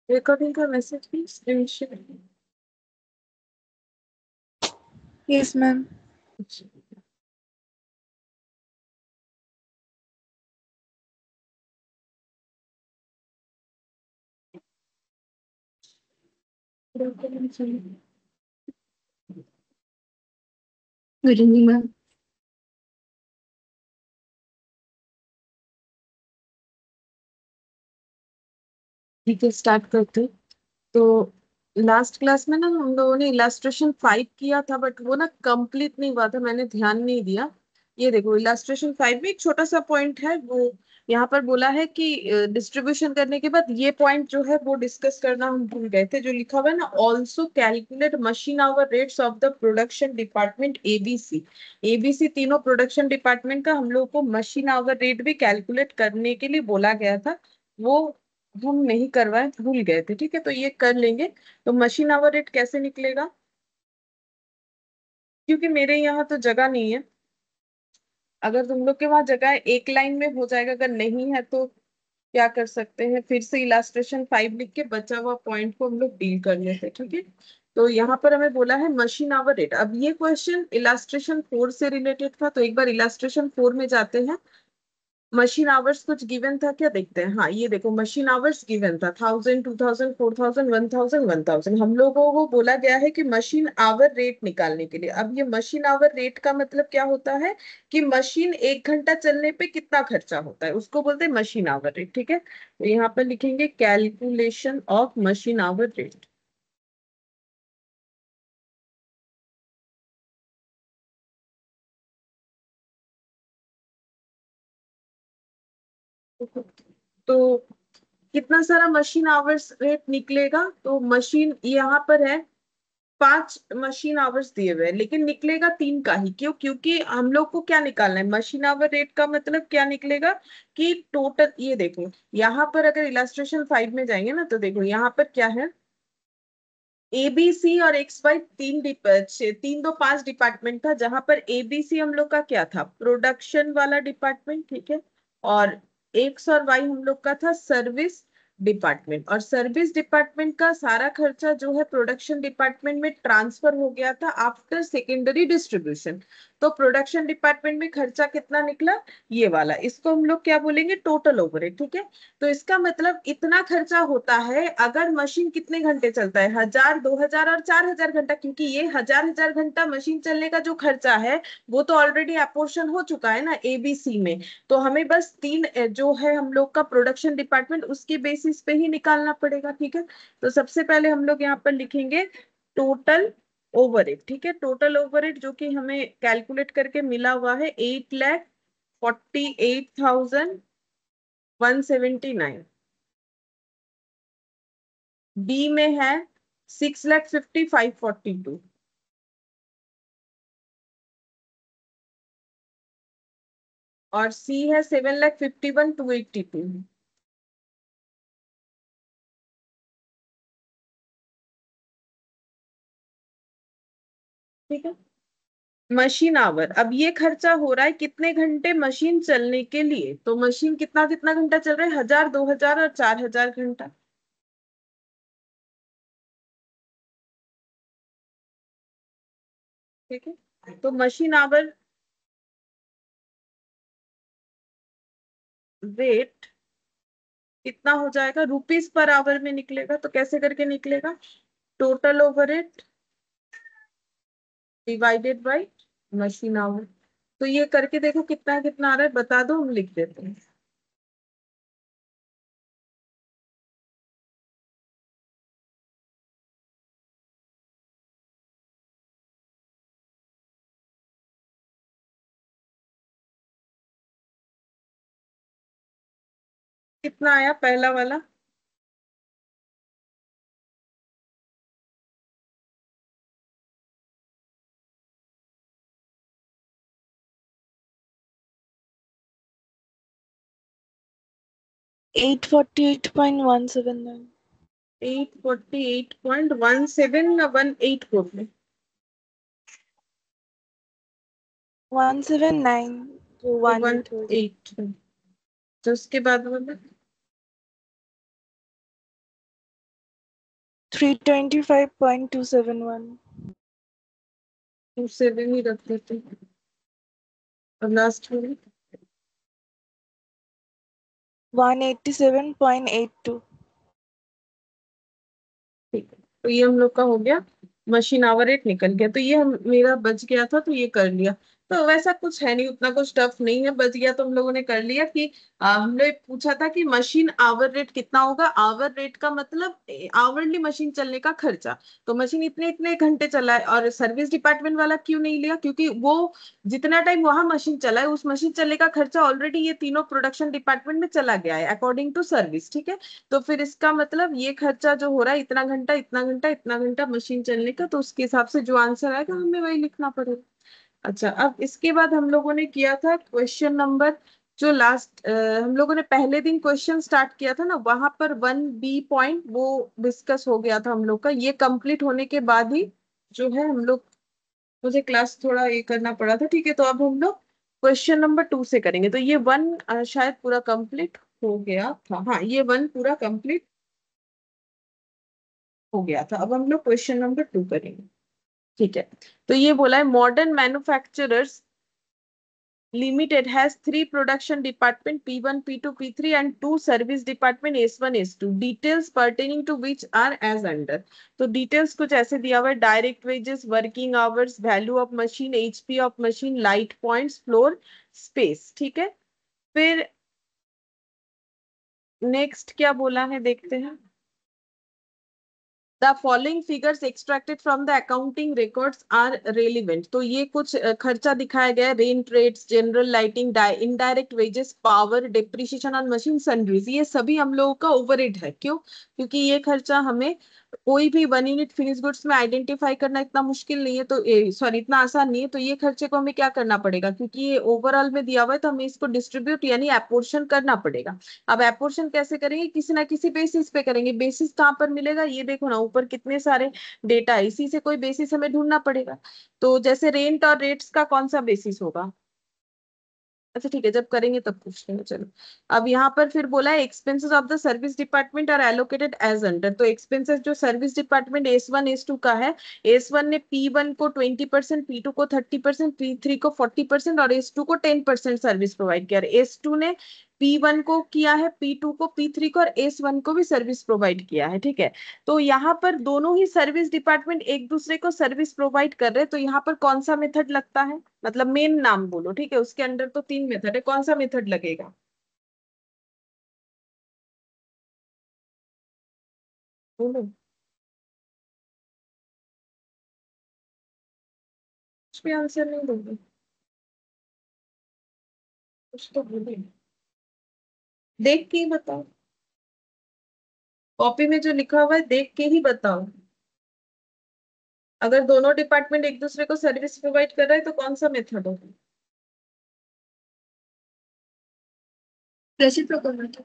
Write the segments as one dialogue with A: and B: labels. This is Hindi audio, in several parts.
A: रिकॉर्डिंग का मैसेज भी screen share.
B: Yes ma'am.
A: Good evening ma'am. ठीक है, स्टार्ट करते हैं। तो लास्ट क्लास में ना हम लोगों ने इलास्ट्रेशन 5 किया था, बट वो ना कंप्लीट नहीं हुआ था, मैंने ध्यान नहीं दिया। ये देखो, इलास्ट्रेशन 5 में एक छोटा सा पॉइंट है, वो यहाँ पर बोला है कि डिस्ट्रीब्यूशन करने के बाद ये पॉइंट जो है वो डिस्कस करना हम भूल गए थे, जो लिखा हुआ है ना, also calculate machine our rates of the production department ABC. ABC तीनों प्रोडक्शन डिपार्टमेंट का हम लोग को मशीन आवर रेट भी कैलकुलेट करने के लिए बोला गया था। वो हम नहीं करवाए, भूल गए थे। ठीक है, तो ये कर लेंगे। तो मशीन आवर रेट कैसे निकलेगा? क्योंकि मेरे यहाँ तो जगह नहीं है। अगर तुम लोग के वहां जगह है, एक लाइन में हो जाएगा, अगर नहीं है तो क्या कर सकते हैं, फिर से इलास्ट्रेशन 5 लिख के बचा हुआ पॉइंट को हम लोग डील कर लेते हैं। ठीक है, तो यहाँ पर हमें बोला है मशीन आवर रेट। अब ये क्वेश्चन इलास्ट्रेशन 4 से रिलेटेड था, तो एक बार इलास्ट्रेशन 4 में जाते हैं। मशीन आवर्स कुछ गिवन था क्या, देखते हैं। हाँ, ये देखो, मशीन आवर्स गिवन था 1000, 2000, 4000, 1000, 1000। हम लोगों को बोला गया है कि मशीन आवर रेट निकालने के लिए। अब ये मशीन आवर रेट का मतलब क्या होता है कि मशीन 1 घंटा चलने पे कितना खर्चा होता है, उसको बोलते हैं मशीन आवर रेट। ठीक है, तो यहाँ पर लिखेंगे calculation of machine hour rate. तो कितना सारा मशीन आवर्स रेट निकलेगा, तो मशीन यहाँ पर है 5 मशीन आवर्स दिए हुए हैं, लेकिन निकलेगा 3 का ही। क्यों? क्योंकि हम लोग को क्या निकालना है, मशीन आवर रेट का मतलब क्या निकलेगा कि टोटल, ये देखो यहाँ पर अगर इलास्ट्रेशन 5 में जाएंगे ना, तो देखो यहाँ पर क्या है, ए बी सी और एक्स वाई तीन दो 5 डिपार्टमेंट था, जहां पर एबीसी हम लोग का क्या था, प्रोडक्शन वाला डिपार्टमेंट। ठीक है, और एक्स और वाई हम लोग का था सर्विस डिपार्टमेंट। और सर्विस डिपार्टमेंट का सारा खर्चा जो है प्रोडक्शन डिपार्टमेंट में ट्रांसफर हो गया था आफ्टर सेकेंडरी डिस्ट्रीब्यूशन। तो प्रोडक्शन डिपार्टमेंट में खर्चा कितना निकला, ये वाला, इसको हम लोग क्या बोलेंगे, टोटल ओवरहेड। ठीक है, तो इसका मतलब इतना खर्चा होता है अगर मशीन कितने घंटे चलता है, 1000, 2000 और 4000 घंटा। क्योंकि ये 1000 1000 घंटा मशीन चलने का जो खर्चा है वो तो ऑलरेडी अपोर्शन हो चुका है ना एबीसी में। तो हमें बस तीन जो है हम लोग का प्रोडक्शन डिपार्टमेंट, उसके बेसिस पे ही निकालना पड़ेगा। ठीक है, तो सबसे पहले हम लोग यहाँ पर लिखेंगे टोटल ओवरहेड। ठीक है, टोटल ओवरहेड जो कि हमें कैलकुलेट करके मिला हुआ है 8,48,179। बी में है 6,50,542। और सी है 7,51,282। ठीक है, मशीन आवर। अब ये खर्चा हो रहा है कितने घंटे मशीन चलने के लिए, तो मशीन कितना कितना घंटा चल रहा है, 1000, 2000 और 4000 घंटा। ठीक है, तो मशीन आवर रेट कितना हो जाएगा, रुपीस पर आवर में निकलेगा। तो कैसे करके निकलेगा, total overhead divided by machine our. तो ये करके देखो कितना कितना आ रहा है, बता दो, हम लिख देते हैं। कितना आया पहला वाला,
B: 848.179।
A: 848.1718 को
B: 179 तो
A: तो
B: 18 हो जाए।
A: 18। तो उसके बाद बोले
B: 325.271.
A: 27 ही रख देते हैं। और लास्ट में
B: 187.82.
A: ठीक है, तो ये हम लोग का हो गया। मशीन आवर रेट निकल गया, तो ये हम मेरा बच गया था, तो ये कर लिया। तो वैसा कुछ है नहीं, उतना कुछ टफ नहीं है, बच गया तो हम लोगों ने कर लिया कि हमने पूछा था कि मशीन आवर रेट कितना होगा। आवर रेट का मतलब आवरली मशीन चलने का खर्चा। तो मशीन इतने इतने घंटे चला है, और सर्विस डिपार्टमेंट वाला क्यों नहीं लिया, क्योंकि वो जितना टाइम वहां मशीन चला है उस मशीन चलने का खर्चा ऑलरेडी ये तीनों प्रोडक्शन डिपार्टमेंट में चला गया है अकॉर्डिंग टू सर्विस। ठीक है, तो फिर इसका मतलब ये खर्चा जो हो रहा है इतना घंटा इतना घंटा इतना घंटा मशीन चलने का, तो उसके हिसाब से जो आंसर आएगा हमें वही लिखना पड़ेगा। अच्छा, अब इसके बाद हम लोगों ने किया था क्वेश्चन नंबर, जो लास्ट हम लोगों ने पहले दिन क्वेश्चन स्टार्ट किया था ना, वहां पर 1B पॉइंट वो डिस्कस हो गया था हम लोग का। ये कंप्लीट होने के बाद ही जो है हम लोग, मुझे क्लास थोड़ा ये करना पड़ा था। ठीक है, तो अब हम लोग क्वेश्चन नंबर 2 से करेंगे। तो ये 1 शायद पूरा कंप्लीट हो गया था। हाँ, ये 1 पूरा कंप्लीट हो गया था। अब हम लोग क्वेश्चन नंबर 2 करेंगे। ठीक है, तो ये बोला है modern manufacturers limited has 3 production department P1 P2 P3 and 2 service department S1 S2, details pertaining to which are as under. तो डिटेल्स कुछ ऐसे दिया हुआ है: direct wages, working hours, value of machine, HP of machine, light points, floor space. ठीक है, फिर नेक्स्ट क्या बोला है देखते हैं। The following figures extracted from the accounting records are relevant. तो ये कुछ खर्चा दिखाया गया है: rent rates, general lighting, indirect wages, power, depreciation on machine, sundries. ये सभी हम लोगों का ओवरहेड है। क्यों? क्योंकि ये खर्चा हमें कोई भी 1 यूनिट फिनिश गुड्स में आइडेंटिफाई करना इतना मुश्किल नहीं है, तो सॉरी इतना आसान नहीं है। तो ये खर्चे को हमें क्या करना पड़ेगा, क्योंकि ये ओवरऑल में दिया हुआ है, तो हमें इसको डिस्ट्रीब्यूट यानी एपोर्शन करना पड़ेगा। अब एपोर्शन कैसे करेंगे? किसी ना किसी बेसिस पे करेंगे। बेसिस कहाँ पर मिलेगा? ये देखो ना, ऊपर कितने सारे डेटा है, इसी से कोई बेसिस हमें ढूंढना पड़ेगा। तो जैसे रेंट और रेट्स का कौन सा बेसिस होगा? अच्छा ठीक है, जब करेंगे तब पूछ लेंगे, चलो। अब यहाँ पर फिर बोला है expenses of the service department are allocated as under. तो एक्सपेंसेस जो सर्विस डिपार्टमेंट S1 S2 का है, S1 ने P1 को 20%, P2 को 30%, P3 को 40% और S2 को 10% सर्विस प्रोवाइड किया। S2 ने P1 को किया है, P2 को, P3 को और S1 को भी सर्विस प्रोवाइड किया है। ठीक है, तो यहाँ पर दोनों ही सर्विस डिपार्टमेंट एक दूसरे को सर्विस प्रोवाइड कर रहे हैं, तो यहाँ पर कौन सा मेथड लगता है? मतलब मेन नाम बोलो। ठीक है, उसके अंडर तो 3 मेथड है, कौन सा मेथड लगेगा? बोलो, कुछ भी आंसर नहीं दोगे? कुछ तो बोलो, देख के ही बताओ। कॉपी में जो लिखा हुआ है देख के ही बताओ। अगर दोनों डिपार्टमेंट एक दूसरे को सर्विस प्रोवाइड कर रहा है तो कौन सा मेथड होगा? Reciprocal method.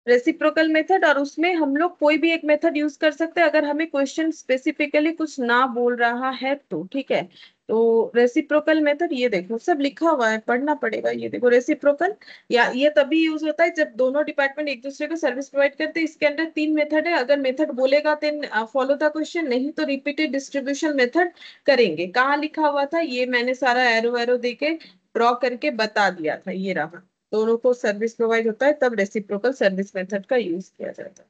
A: रेसिप्रोकल मेथड, और उसमें हम लोग कोई भी एक मेथड यूज कर सकते हैं अगर हमें क्वेश्चन स्पेसिफिकली कुछ ना बोल रहा है तो। ठीक है, तो रेसिप्रोकल मेथड ये देखो सब लिखा हुआ है, पढ़ना पड़ेगा। ये देखो रेसिप्रोकल, या ये तभी यूज होता है जब दोनों डिपार्टमेंट एक दूसरे को सर्विस प्रोवाइड करते हैं। इसके अंदर 3 मेथड है, अगर मेथड बोलेगा देन फॉलो द क्वेश्चन, नहीं तो रिपीटेड डिस्ट्रीब्यूशन मेथड करेंगे। कहाँ लिखा हुआ था? ये मैंने सारा एरो एरो देके ड्रॉ करके बता दिया था, ये रहा। दोनों को सर्विस प्रोवाइड होता है तब रेसिप्रोकल सर्विस मेथड का यूज किया जाता है।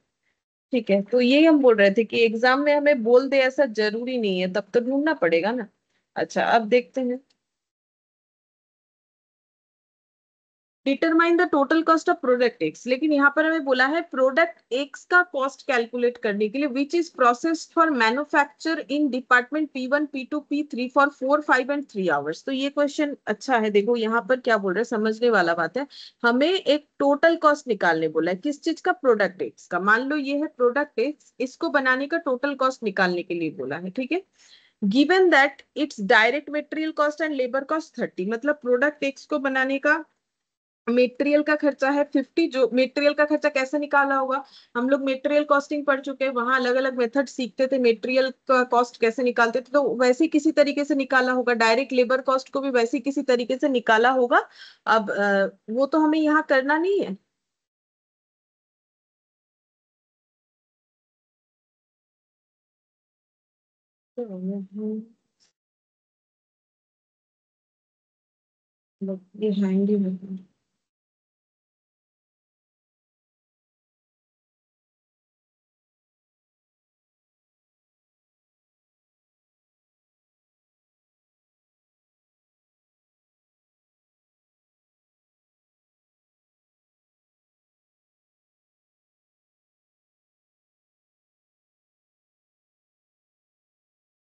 A: ठीक है, तो यही हम बोल रहे थे कि एग्जाम में हमें बोल दे ऐसा जरूरी नहीं है, तब तो ढूंढना पड़ेगा ना। अच्छा, अब देखते हैं। Determine the total cost of product x, लेकिन यहाँ पर हमें बोला है प्रोडक्ट एक्स का कॉस्ट कैलकुलेट करने के लिए which is processed for manufacture in department P1 P2 P3 for 4 5 and 3 hours. तो ये क्वेश्चन अच्छा है, देखो यहाँ पर क्या बोल रहे हैं, समझने वाला बात है। हमें एक टोटल कॉस्ट निकालने बोला है, किस चीज का? प्रोडक्ट एक्स का। मान लो ये है प्रोडक्ट एक्स, इसको बनाने का टोटल कॉस्ट निकालने के लिए बोला है। ठीक है, given that it's direct material cost and labour cost 30, मतलब प्रोडक्ट एक्स को बनाने का मेटेरियल का खर्चा है 50। जो मेटेरियल का खर्चा कैसे निकाला होगा? हम लोग मेटेरियल कॉस्टिंग पढ़ चुके हैं, वहां अलग अलग मेथड सीखते थे मेटेरियल का कॉस्ट कैसे निकालते थे, तो वैसे ही किसी तरीके से निकाला होगा। डायरेक्ट लेबर कॉस्ट को भी वैसे ही किसी तरीके से निकाला होगा। अब वो तो हमें यहाँ करना नहीं है। ये हैंग ही है।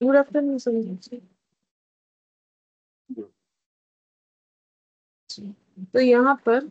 A: गुड आफ्टरनून समझ। तो यहाँ पर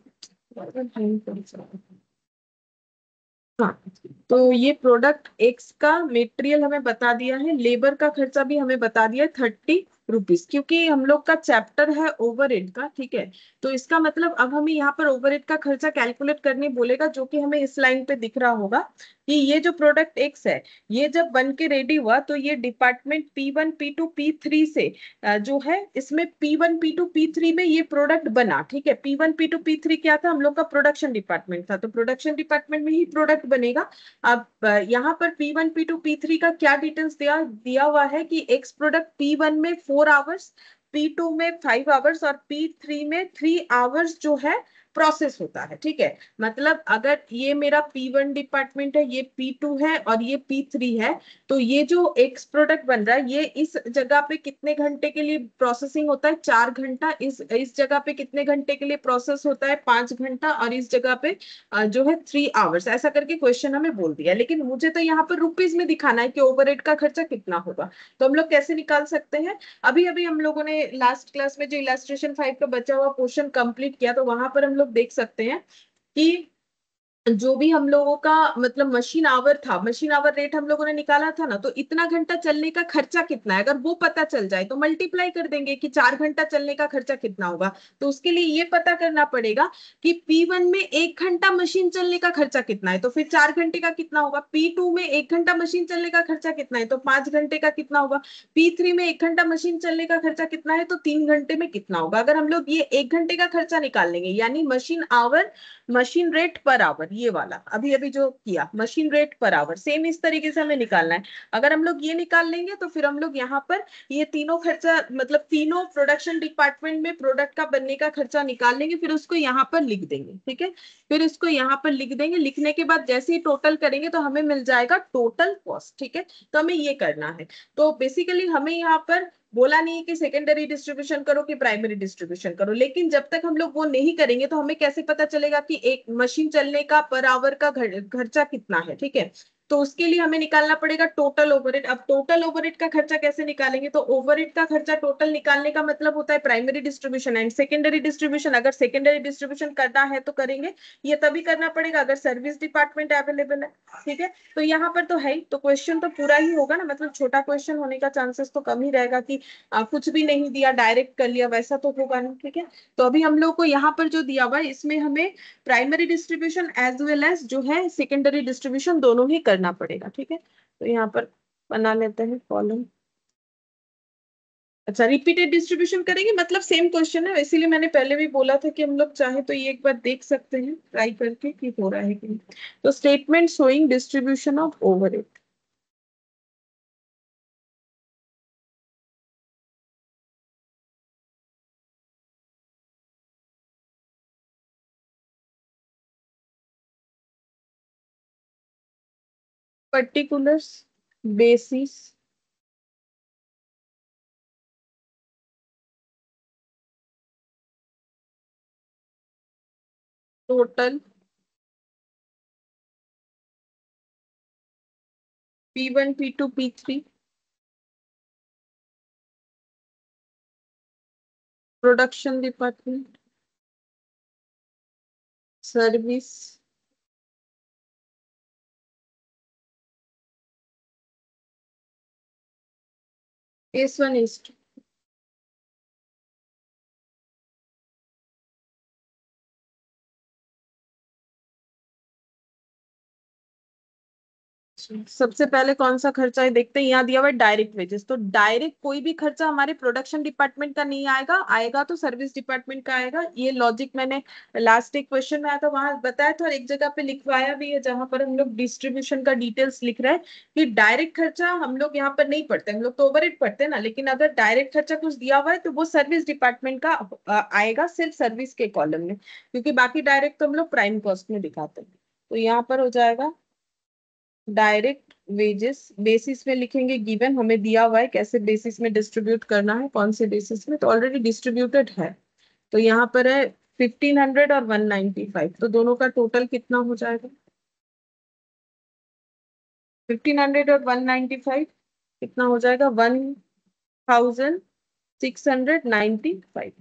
A: हाँ, तो ये प्रोडक्ट एक्स का मटेरियल हमें बता दिया है, लेबर का खर्चा भी हमें बता दिया है 30 रुपीज, क्योंकि हम लोग का चैप्टर है ओवरहेड का, ठीक है। तो इसका मतलब अब हमें यहाँ पर ओवरहेड का खर्चा कैलकुलेट करने बोलेगा, जो कि हमें इस लाइन पे दिख रहा होगा कि ये जो प्रोडक्ट एक्स है, ये जब बन के रेडी हुआ तो ये डिपार्टमेंट P1 P2 P3 से जो है इसमें P1 P2 P3 में ये प्रोडक्ट बना, ठीक है। P1 P2 P3 क्या था, हम लोग का प्रोडक्शन डिपार्टमेंट था, तो प्रोडक्शन डिपार्टमेंट में ही प्रोडक्ट बनेगा। अब यहाँ पर P1 P2 P3 का क्या डिटेल्स दिया दिया हुआ है कि एक्स प्रोडक्ट P1 में 4 आवर्स, P2 में 5 आवर्स और P3 में 3 आवर्स जो है प्रोसेस होता है, ठीक है। मतलब अगर ये मेरा P1 डिपार्टमेंट है, ये P2 है और ये P3 है, तो ये जो एक्स प्रोडक्ट बन रहा है ये इस जगह पे कितने घंटे के लिए प्रोसेसिंग होता है, 4 घंटा। इस जगह पे कितने घंटे के लिए प्रोसेस होता है, 5 घंटा। और इस जगह पे जो है 3 आवर्स, ऐसा करके क्वेश्चन हमें बोल दिया। लेकिन मुझे तो यहाँ पर रुपीज में दिखाना है कि ओवरहेड का खर्चा कितना होगा। तो हम लोग कैसे निकाल सकते हैं, अभी अभी हम लोगों ने लास्ट क्लास में जो इलास्ट्रेशन 5 का बचा हुआ पोर्शन कंप्लीट किया, तो वहां पर हम लोग देख सकते हैं कि जो भी हम लोगों का मतलब मशीन आवर था, मशीन आवर रेट हम लोगों ने निकाला था ना, तो इतना घंटा चलने का खर्चा कितना है, अगर वो पता चल जाए तो मल्टीप्लाई कर देंगे कि 4 घंटा चलने का खर्चा कितना होगा। तो उसके लिए ये पता करना पड़ेगा कि P1 में 1 घंटा मशीन चलने का खर्चा कितना है, तो फिर 4 घंटे का कितना होगा। P2 में 1 घंटा मशीन चलने का खर्चा कितना है, तो 5 घंटे का कितना होगा। P3 में 1 घंटा मशीन चलने का खर्चा कितना है, तो 3 घंटे में कितना होगा। अगर हम लोग ये 1 घंटे का खर्चा निकाल लेंगे, यानी machine our, machine rate per hour, ये वाला अभी अभी जो किया machine rate per hour, same इस तरीके से हमें निकालना है। अगर हम लोग ये निकाल लेंगे तो फिर हम लोग यहाँ पर ये तीनों खर्चा, मतलब तीनों प्रोडक्शन डिपार्टमेंट में प्रोडक्ट का बनने का खर्चा निकाल लेंगे, फिर उसको यहाँ पर लिख देंगे, ठीक है। फिर इसको यहाँ पर लिख देंगे, लिखने के बाद जैसे ही टोटल करेंगे तो हमें मिल जाएगा टोटल कॉस्ट, ठीक है। तो हमें ये करना है। तो बेसिकली हमें यहाँ पर बोला नहीं कि सेकेंडरी डिस्ट्रीब्यूशन करो कि प्राइमरी डिस्ट्रीब्यूशन करो, लेकिन जब तक हम लोग वो नहीं करेंगे तो हमें कैसे पता चलेगा कि एक मशीन चलने का पर आवर का खर्चा कितना है, ठीक है। तो उसके लिए हमें निकालना पड़ेगा टोटल ओवरहेड। अब टोटल ओवरहेड का खर्चा कैसे निकालेंगे, तो ओवरहेड का खर्चा टोटल निकालने का मतलब होता है primary distribution and secondary distribution. अगर सेकेंडरी डिस्ट्रीब्यूशन करना है तो करेंगे, ये तभी करना पड़ेगा अगर सर्विस डिपार्टमेंट अवेलेबल है, ठीक है। तो यहाँ पर तो है ही, तो क्वेश्चन तो पूरा ही होगा ना, मतलब छोटा क्वेश्चन होने का चांसेस तो कम ही रहेगा कि कुछ भी नहीं दिया डायरेक्ट कर लिया, वैसा तो होगा नहीं, ठीक है। तो अभी हम लोग को यहाँ पर जो दिया हुआ है इसमें हमें primary distribution as well as जो है सेकेंडरी डिस्ट्रीब्यूशन दोनों ही करना पड़ेगा, ठीक है। तो यहाँ पर बना लेते हैं कॉलम। अच्छा, रिपीटेड डिस्ट्रीब्यूशन करेंगे, मतलब सेम क्वेश्चन है, इसीलिए मैंने पहले भी बोला था कि हम लोग चाहे तो ये एक बार देख सकते हैं ट्राई करके कि हो रहा है कि नहीं। तो statement showing distribution of overhead. Particulars, basis, total, P1 P2 P3, production department, service, S1 S2। सबसे पहले कौन सा खर्चा है देखते हैं। यहाँ दिया हुआ है डायरेक्ट वेजेस, तो डायरेक्ट कोई भी खर्चा हमारे प्रोडक्शन डिपार्टमेंट का नहीं आएगा, आएगा तो सर्विस डिपार्टमेंट का आएगा। ये लॉजिक मैंने लास्ट एक क्वेश्चन में आया था वहां बताया था, और एक जगह पे लिखवाया भी है जहां पर हम लोग डिस्ट्रीब्यूशन का डिटेल्स लिख रहे हैं कि डायरेक्ट खर्चा हम लोग यहाँ पर नहीं पढ़ते, हम लोग तो ओवरहेड पढ़ते हैं ना, लेकिन अगर डायरेक्ट खर्चा कुछ दिया हुआ है तो वो सर्विस डिपार्टमेंट का आएगा, सिर्फ सर्विस के कॉलम में, क्योंकि बाकी डायरेक्ट तो हम लोग प्राइम कॉस्ट में दिखाते हैं। तो यहाँ पर हो जाएगा डायरेक्ट वेजेस, बेसिस में लिखेंगे गिवन, हमें दिया हुआ है कैसे बेसिस में डिस्ट्रीब्यूट करना है, कौन से बेसिस में, तो ऑलरेडी डिस्ट्रीब्यूटेड है। तो यहाँ पर है 1500 और 195, तो दोनों का टोटल कितना हो जाएगा? 1500 और 195 कितना हो जाएगा? 1695।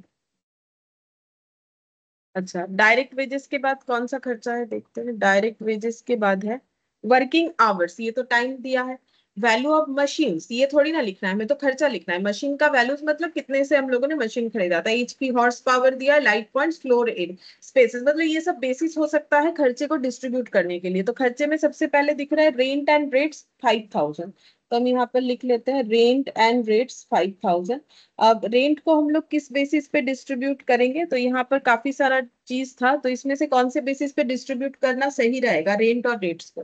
A: अच्छा, डायरेक्ट वेजेस के बाद कौन सा खर्चा है देखते हैं। डायरेक्ट वेजेस के बाद है वर्किंग आवर्स, ये तो टाइम दिया है। वैल्यू ऑफ मशीन्स, ये थोड़ी ना लिखना है, हमें तो खर्चा लिखना है। मशीन का वैल्यूज मतलब कितने से हम लोगों ने मशीन खरीदा था, एचपी हॉर्स पावर दिया है, light points, floor area, spaces, मतलब ये सब बेसिस हो सकता है खर्चे को डिस्ट्रीब्यूट करने के लिए। तो खर्चे में सबसे पहले दिख रहा है रेंट एंड रेट्स 5000, तो हम यहाँ पर लिख लेते हैं रेंट एंड रेट्स 5000। अब रेंट को हम लोग किस बेसिस पे डिस्ट्रीब्यूट करेंगे, तो यहाँ पर काफी सारा चीज था, तो इसमें से कौन से बेसिस पे डिस्ट्रीब्यूट करना सही रहेगा रेंट और रेट्स को,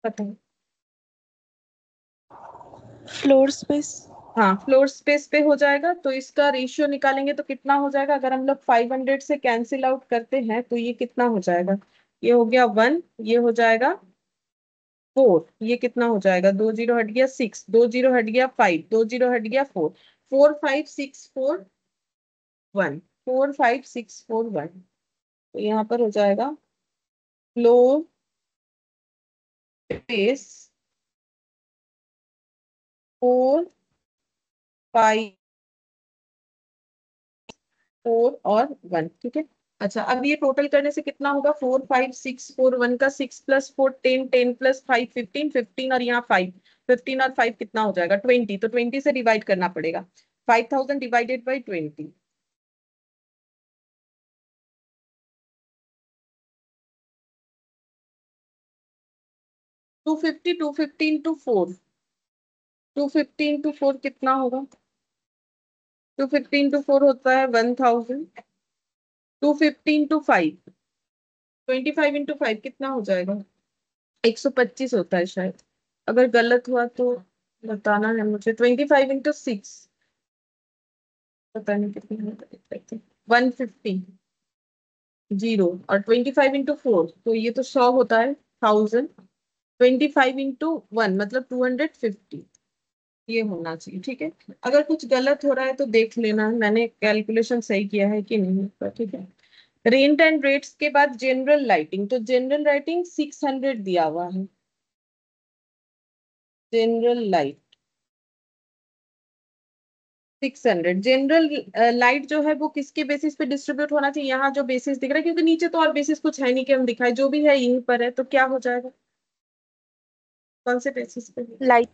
A: बताओ।
B: Floor space.
A: हाँ, फ्लोर स्पेस पे हो जाएगा, तो इसका रेशियो निकालेंगे तो कितना हो जाएगा, अगर हम लोग 500 से कैंसिल आउट करते हैं तो ये कितना हो जाएगा, ये हो गया 1, ये हो जाएगा 4, ये कितना हो जाएगा, 2 जीरो हट गया 6, 2 जीरो हट गया 5, 2 जीरो हट गया 4, 45641, 45641। तो यहाँ पर हो जाएगा फ्लोर स्पेस 454 और 1, ठीक है। अच्छा, अब ये टोटल करने से कितना होगा, 45641 का 6 + 4 10, 10 + 5 15, 15 और यहाँ 5, 15 और 5 कितना हो जाएगा 20, तो 20 से डिवाइड करना पड़ेगा, 5000 डिवाइडेड बाई 20, 250, 250 इंटू 4, 250 इंटू 4 कितना होगा, 250 इंटू 4 होता है 1000, 250 इंटू 5, 25 इंटू 5 कितना हो जाएगा, 125 होता है शायद, अगर गलत हुआ तो बताना है मुझे। 25 इंटू 6, पता नहीं कितनी होता है, 150, जीरो, और 25 इंटू 4, तो ये तो 100 होता है, 1000, 25 इंटू 1 मतलब 250, ये होना चाहिए, ठीक है। अगर कुछ गलत हो रहा है तो देख लेना, मैंने कैलकुलेशन सही किया है कि नहीं, तो ठीक है। रेंट एंड रेट्स के बाद जनरल लाइटिंग, तो जनरल लाइटिंग 600 दिया हुआ है, जनरल लाइट 600, जनरल लाइट जो है वो किसके बेसिस पे डिस्ट्रीब्यूट होना चाहिए, यहाँ जो बेसिस दिख रहा है, क्योंकि नीचे तो और बेसिस कुछ है नहीं कि हम दिखाए, जो भी है यहीं पर है, तो क्या हो जाएगा, कौन से बेसिस पे,
B: Light.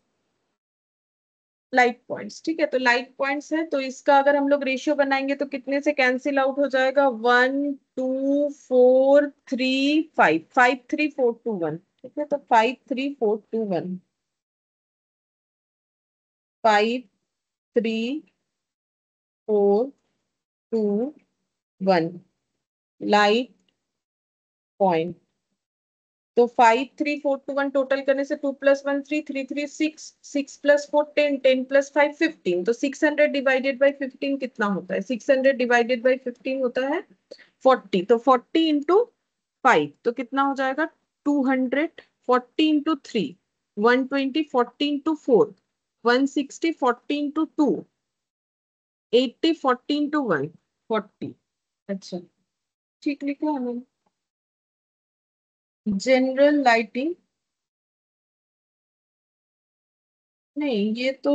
A: लाइट पॉइंट्स, ठीक है। तो लाइट पॉइंट्स है, तो इसका अगर हम लोग रेशियो बनाएंगे तो कितने से कैंसिल आउट हो जाएगा, 1 2 4 3 5, 53421, ठीक है। तो 53421, 53421 लाइट पॉइंट। तो 53421 टोटल करने से 2 + 1 3, 3 3 6, 6 + 4 10, 10 + 5 15, तो 600 डिवाइडेड बाई 15 कितना होता है, 600 डिवाइडेड बाई 15 होता है 40, तो 40 इंटू 5 तो कितना हो जाएगा 200, 40 इंटू 3 120, 40 इंटू 4 160, 40 इंटू 2 80, 40 इंटू 1 40। अच्छा, ठीक लिखा है मैंने। जनरल लाइटिंग, नहीं ये तो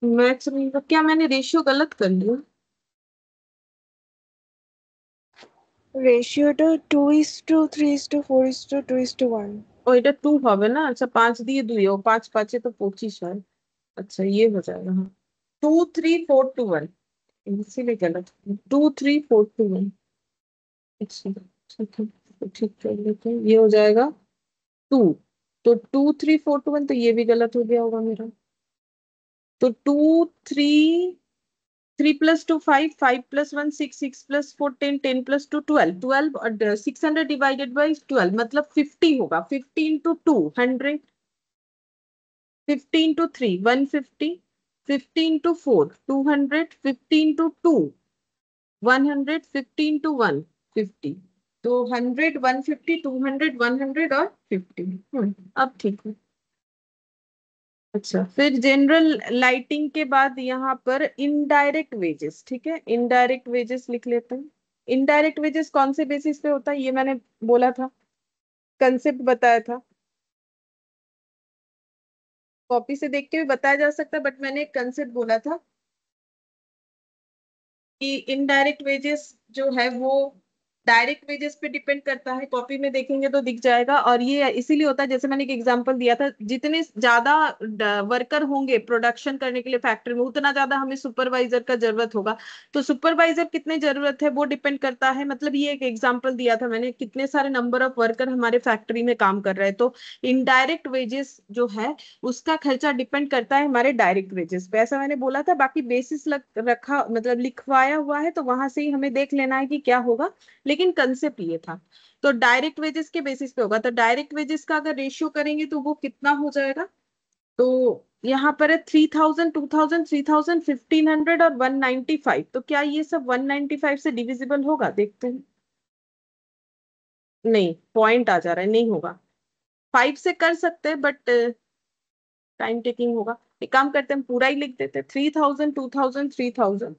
A: मैच नहीं, तो क्या मैंने रेशियो गलत कर लिया,
B: Ratio to 2:3:4:2:1.
A: और এটা 2 হবে না, আচ্ছা 5 দিয়ে 2, ও 5 5 তো 25 হয়। अच्छा ये हो जाएगा, हाँ 23421, इसीलिए गलत, 23421। अच्छा ठीक है, तो ठीक कर लेते हैं, ये हो जाएगा 2 तो 2 3 4 2 1, तो ये भी गलत हो गया होगा मेरा। तो 2 3 3 + 2 5, 5 + 1 6, 6 + 4 10, 10 + 2 12, 12 और 600 डिवाइडेड बाई 12 मतलब 50 होगा। 50 × 2 100, 50 × 3 150, 50 × 4 200, 50 × 2 100, 15 × 1 50। तो 100 150 200 100 और 50। अब ठीक है। अच्छा, फिर जनरल लाइटिंग के बाद यहाँ पर इनडायरेक्ट वेजेस, ठीक है, इनडायरेक्ट वेजेस लिख लेते हैं। इनडायरेक्ट वेजेस कौन से बेसिस पे होता है ये मैंने बोला था, कंसेप्ट बताया था। कॉपी से देख के भी बताया जा सकता है, बट मैंने एक कंसेप्ट बोला था कि इनडायरेक्ट वेजेस जो है वो डायरेक्ट वेजेस पे डिपेंड करता है। कॉपी में देखेंगे तो दिख जाएगा, और ये इसीलिए होता है, जैसे मैंने एक एग्जांपल दिया था, जितने ज्यादा वर्कर होंगे प्रोडक्शन करने के लिए फैक्ट्री में, उतना ज्यादा हमें सुपरवाइजर का जरूरत होगा। तो सुपरवाइजर कितने जरूरत है वो डिपेंड करता है, मतलब ये एक एग्जाम्पल दिया था मैंने, कितने सारे नंबर ऑफ वर्कर हमारे फैक्ट्री में काम कर रहे हैं। तो इनडायरेक्ट वेजेस जो है उसका खर्चा डिपेंड करता है हमारे डायरेक्ट वेजेस पे, ऐसा मैंने बोला था। बाकी बेसिस रखा मतलब लिखवाया हुआ है, तो वहां से ही हमें देख लेना है कि क्या होगा, लेकिन कंसेप्ट ये था। तो डायरेक्ट वेजेस के बेसिस पे होगा, तो डायरेक्ट वेजेस का अगर रेशियो करेंगे तो वो कितना हो जाएगा। तो यहाँ पर है 3000 2000 3000 1500 और 195। तो क्या ये सब 195 से डिविजिबल होगा, देखते हैं। नहीं, पॉइंट आ जा रहा है, नहीं होगा। 5 से कर सकते हैं बट टाइम टेकिंग होगा। एक काम करते हैं, हम पूरा ही लिख देते हैं, 3000 2000 3000।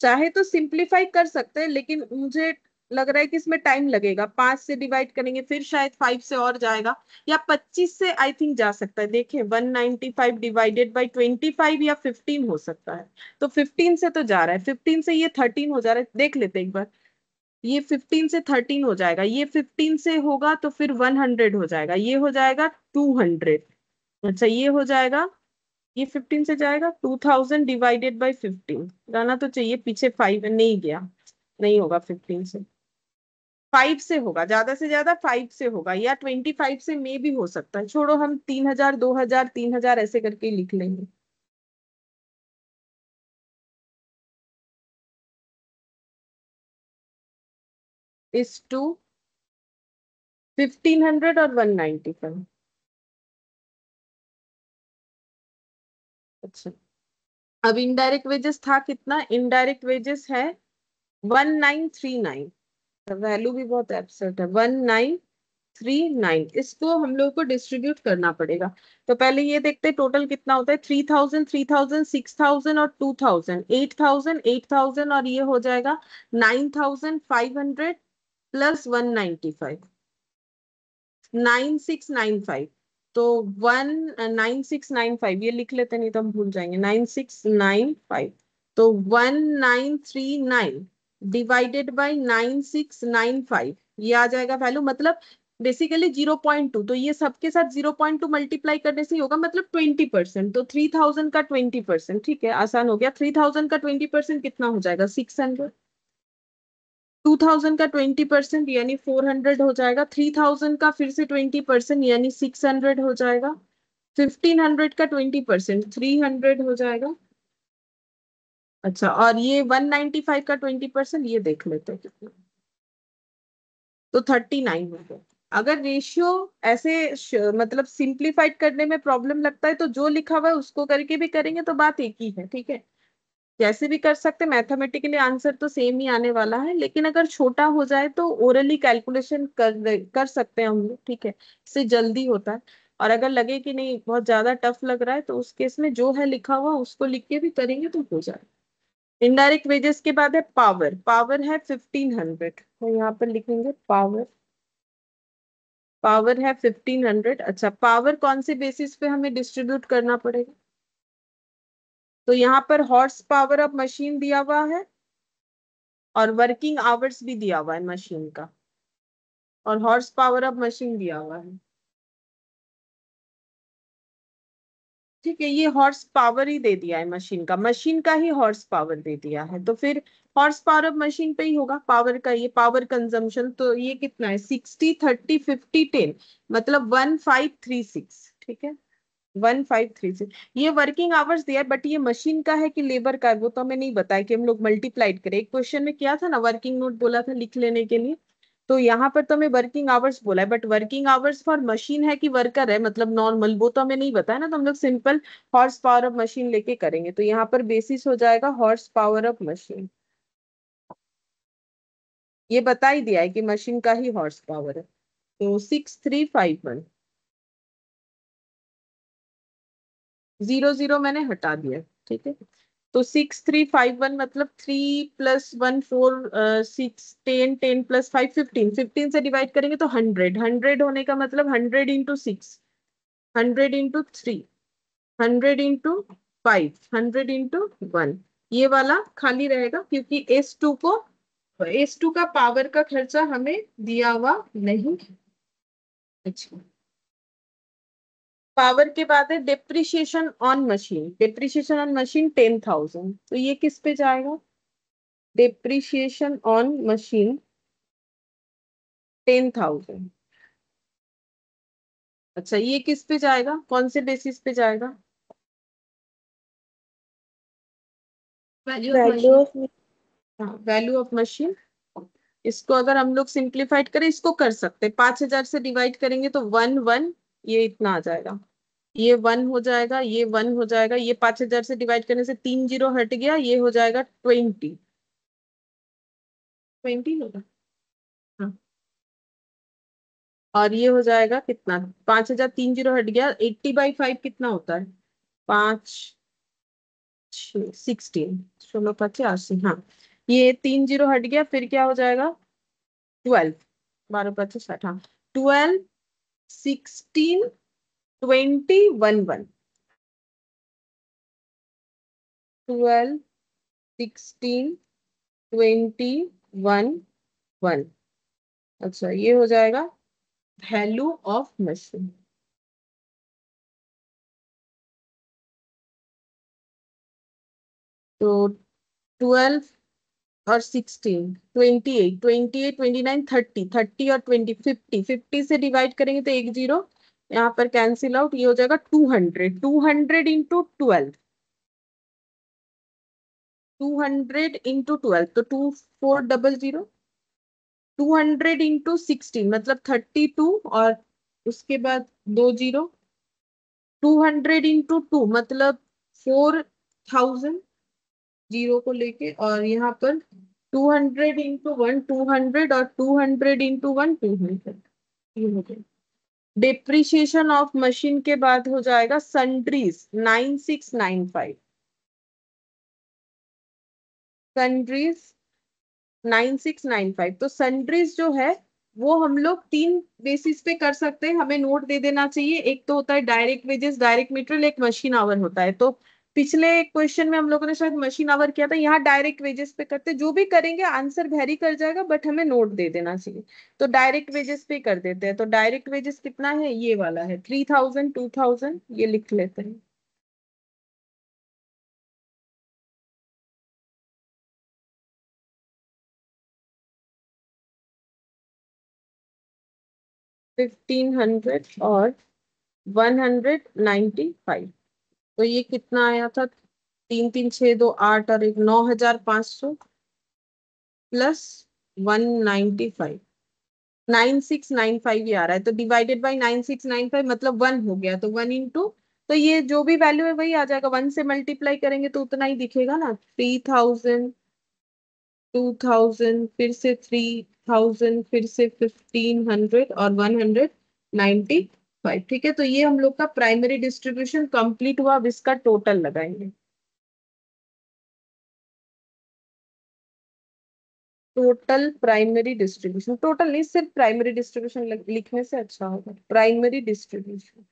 A: चाहे तो सिंप्लीफाई कर सकते हैं, लेकिन मुझे लग रहा है कि इसमें टाइम लगेगा। 5 से डिवाइड करेंगे फिर शायद 5 से और जाएगा, या 25 से आई थिंक जा सकता है। देखिए 195 डिवाइडेड बाई 25 या 15 हो सकता है। तो 15 से तो जा रहा है, 15 से ये 13 हो जा रहा है, देख लेते हैं एक बार। ये 15 से 13 हो जाएगा, ये 15 से होगा तो फिर 100 हो जाएगा, ये हो जाएगा 200। अच्छा, ये हो जाएगा, ये 15 से जाएगा, 2000 डिवाइडेड बाई 15 जाना तो चाहिए, पीछे 5 नहीं गया, नहीं होगा 15 से। 5 से होगा, ज्यादा से ज्यादा 5 से होगा, या 25 से मे भी हो सकता है। छोड़ो, हम 3000 2000 3000 ऐसे करके लिख लेंगे। इस टू 1500 और 195। अच्छा, अब इनडायरेक्ट वेजेस था कितना, इनडायरेक्ट वेजेस है 1939। वैल्यू भी बहुत एब्सर्ड है, 1939। इसको हम लोग को डिस्ट्रीब्यूट करना पड़ेगा। तो पहले ये देखते हैं टोटल कितना होता है। 3000 3000 6000 और 2000 8000 8000, और ये हो जाएगा 9500 प्लस 195 9695। तो 19695 ये लिख लेते, नहीं तो हम भूल जाएंगे। 9695, तो 1939 डिवाइडेड बाई 9695, ये आ जाएगा वैल्यू, मतलब बेसिकली 0.2। तो ये सबके साथ 0.2 मल्टीप्लाई करने से ही होगा, मतलब 20%। तो 3000 का 20%, ठीक है, आसान हो गया। 3000 का 20% कितना हो जाएगा, 600। 2000 का 20% यानी 400 हो जाएगा। 3000 का फिर से 20% यानी 600 हो जाएगा। 1500 का 20% 300 हो जाएगा। अच्छा, और ये 195 का 20% ये देख लेते हैं कितना। तो 39 हो गया। अगर रेशियो ऐसे मतलब सिंप्लीफाइड करने में प्रॉब्लम लगता है, तो जो लिखा हुआ है उसको करके भी करेंगे तो बात एक ही है, ठीक है। जैसे भी कर सकते, मैथमेटिकली आंसर तो सेम ही आने वाला है, लेकिन अगर छोटा हो जाए तो ओरली कैलकुलेशन कर सकते हैं हम लोग, ठीक है, इससे जल्दी होता है। और अगर लगे कि नहीं बहुत ज्यादा टफ लग रहा है, तो उस केस में जो है लिखा हुआ उसको लिख के भी करेंगे तो हो जाए। इनडायरेक्ट वेजेस के बाद है पावर। पावर है 1500, तो यहाँ पर लिखेंगे पावर। पावर है 1500। अच्छा, पावर कौन से बेसिस पे हमें डिस्ट्रीब्यूट करना पड़ेगा। तो यहाँ पर हॉर्स पावर ऑफ मशीन दिया हुआ है, और वर्किंग आवर्स भी दिया हुआ है मशीन का, और हॉर्स पावर ऑफ मशीन दिया हुआ है। ठीक है, ये हॉर्स पावर ही दे दिया है मशीन का ही हॉर्स पावर दे दिया है, तो फिर हॉर्स पावर अब मशीन पे ही होगा, पावर का ये पावर कंजम्पशन। तो ये कितना है, 60 30 50 10, मतलब 1536। ठीक है, 1536। ये वर्किंग आवर्स दिया है, बट ये मशीन का है कि लेबर का है वो तो हमें नहीं बताया कि हम लोग मल्टीप्लाइड करें। एक क्वेश्चन में क्या था ना, वर्किंग नोट बोला था लिख लेने के लिए, तो यहाँ पर तो हमें वर्किंग आवर्स बोला है, but working hours for machine है कि वर्कर है, मतलब नॉर्मल, वो तो हमें नहीं बताया ना, तो हम लोग simple horse power of machine लेके करेंगे। तो यहाँ पर बेसिस हो जाएगा हॉर्स पावर ऑफ मशीन। ये बता ही दिया है कि मशीन का ही हॉर्स पावर है, तो 6351। 0 0 मैंने हटा दिया। ठीक है, तो 6351 मतलब 3 + 1 4, 6 10 10 + 5 15, 15 से डिवाइड करेंगे तो 100 होने का मतलब 100 × 6, 100 × 3, 100 × 5, 100 × 1। ये वाला खाली रहेगा क्योंकि S2 का पावर का खर्चा हमें दिया हुआ नहीं। अच्छा, पावर के बाद है depreciation on machine. Depreciation on machine 10,000, तो ये किस पे जाएगा, डेप्रिसिएशन ऑन मशीन 10,000। अच्छा, ये किस पे जाएगा, कौन से बेसिस पे जाएगा, value of
B: value
A: machine.
B: Of
A: हाँ, वैल्यू ऑफ मशीन। इसको अगर हम लोग सिंप्लीफाइड करें, इसको कर सकते हैं, 5,000 से डिवाइड करेंगे तो 1 1, ये इतना आ जाएगा, ये 1 हो जाएगा, ये 1 हो जाएगा, ये 5,000 से डिवाइड करने से 3 जीरो हट गया, ये हो जाएगा 20। 20 होगा। हाँ, और ये हो जाएगा कितना, 5,000 3 जीरो हट गया, 80/5 कितना होता है, 16, 16 85। हाँ, ये 3 जीरो हट गया, फिर क्या हो जाएगा, 12, 12 5 60। हाँ, 12 16 20 11, 12 16 20 11। अच्छा, ये हो जाएगा वैल्यू ऑफ मशीन। तो 12 और 16, 28 28 29 30, 30 और 20 50, 50 से डिवाइड करेंगे तो एक जीरो यहाँ पर कैंसिल आउट, ये हो जाएगा 200, 200 × 12, 200 × 12, तो 2400, 200 × 16 मतलब 32, और उसके बाद दो जीरो, 200 × 2 मतलब 4000, जीरो को लेके, और यहाँ पर 200 × 1 200, और 200 × 1 200। ये हो गया। डेप्रिसिएशन ऑफ मशीन के बाद हो जाएगा सन्ड्रीज 9695। सन्ड्रीज 9695, तो सन्ड्रीज जो है वो हम लोग तीन बेसिस पे कर सकते हैं, हमें नोट दे देना चाहिए। एक तो होता है डायरेक्ट वेजेस, डायरेक्ट मटेरियल, एक मशीन आवर होता है। तो पिछले क्वेश्चन में हम लोगों ने शायद मशीन आवर किया था, यहाँ डायरेक्ट वेजेस पे करते, जो भी करेंगे आंसर वेरी कर जाएगा, बट हमें नोट दे देना चाहिए। तो डायरेक्ट वेजेस पे कर देते हैं, तो डायरेक्ट वेजेस कितना है, ये वाला है 3000 2000, ये लिख लेते हैं। फिफ्टीन हंड्रेड और 195, तो ये कितना आया था, 3 3 6 2 8 और एक 9500 +195, 9695 ये आ रहा है। तो डिवाइडेड बाई 9695 मतलब 1 हो गया, तो 1 × तो ये जो भी वैल्यू है वही आ जाएगा, 1 से मल्टीप्लाई करेंगे तो उतना ही दिखेगा ना, 3000 2000 फिर से 3000 फिर से 1500 और 195। ठीक है, तो ये हम लोग का प्राइमरी डिस्ट्रीब्यूशन कंप्लीट हुआ। अब इसका टोटल लगाएंगे। टोटल प्राइमरी डिस्ट्रीब्यूशन, टोटल नहीं, सिर्फ प्राइमरी डिस्ट्रीब्यूशन लिखने से अच्छा होगा, प्राइमरी डिस्ट्रीब्यूशन।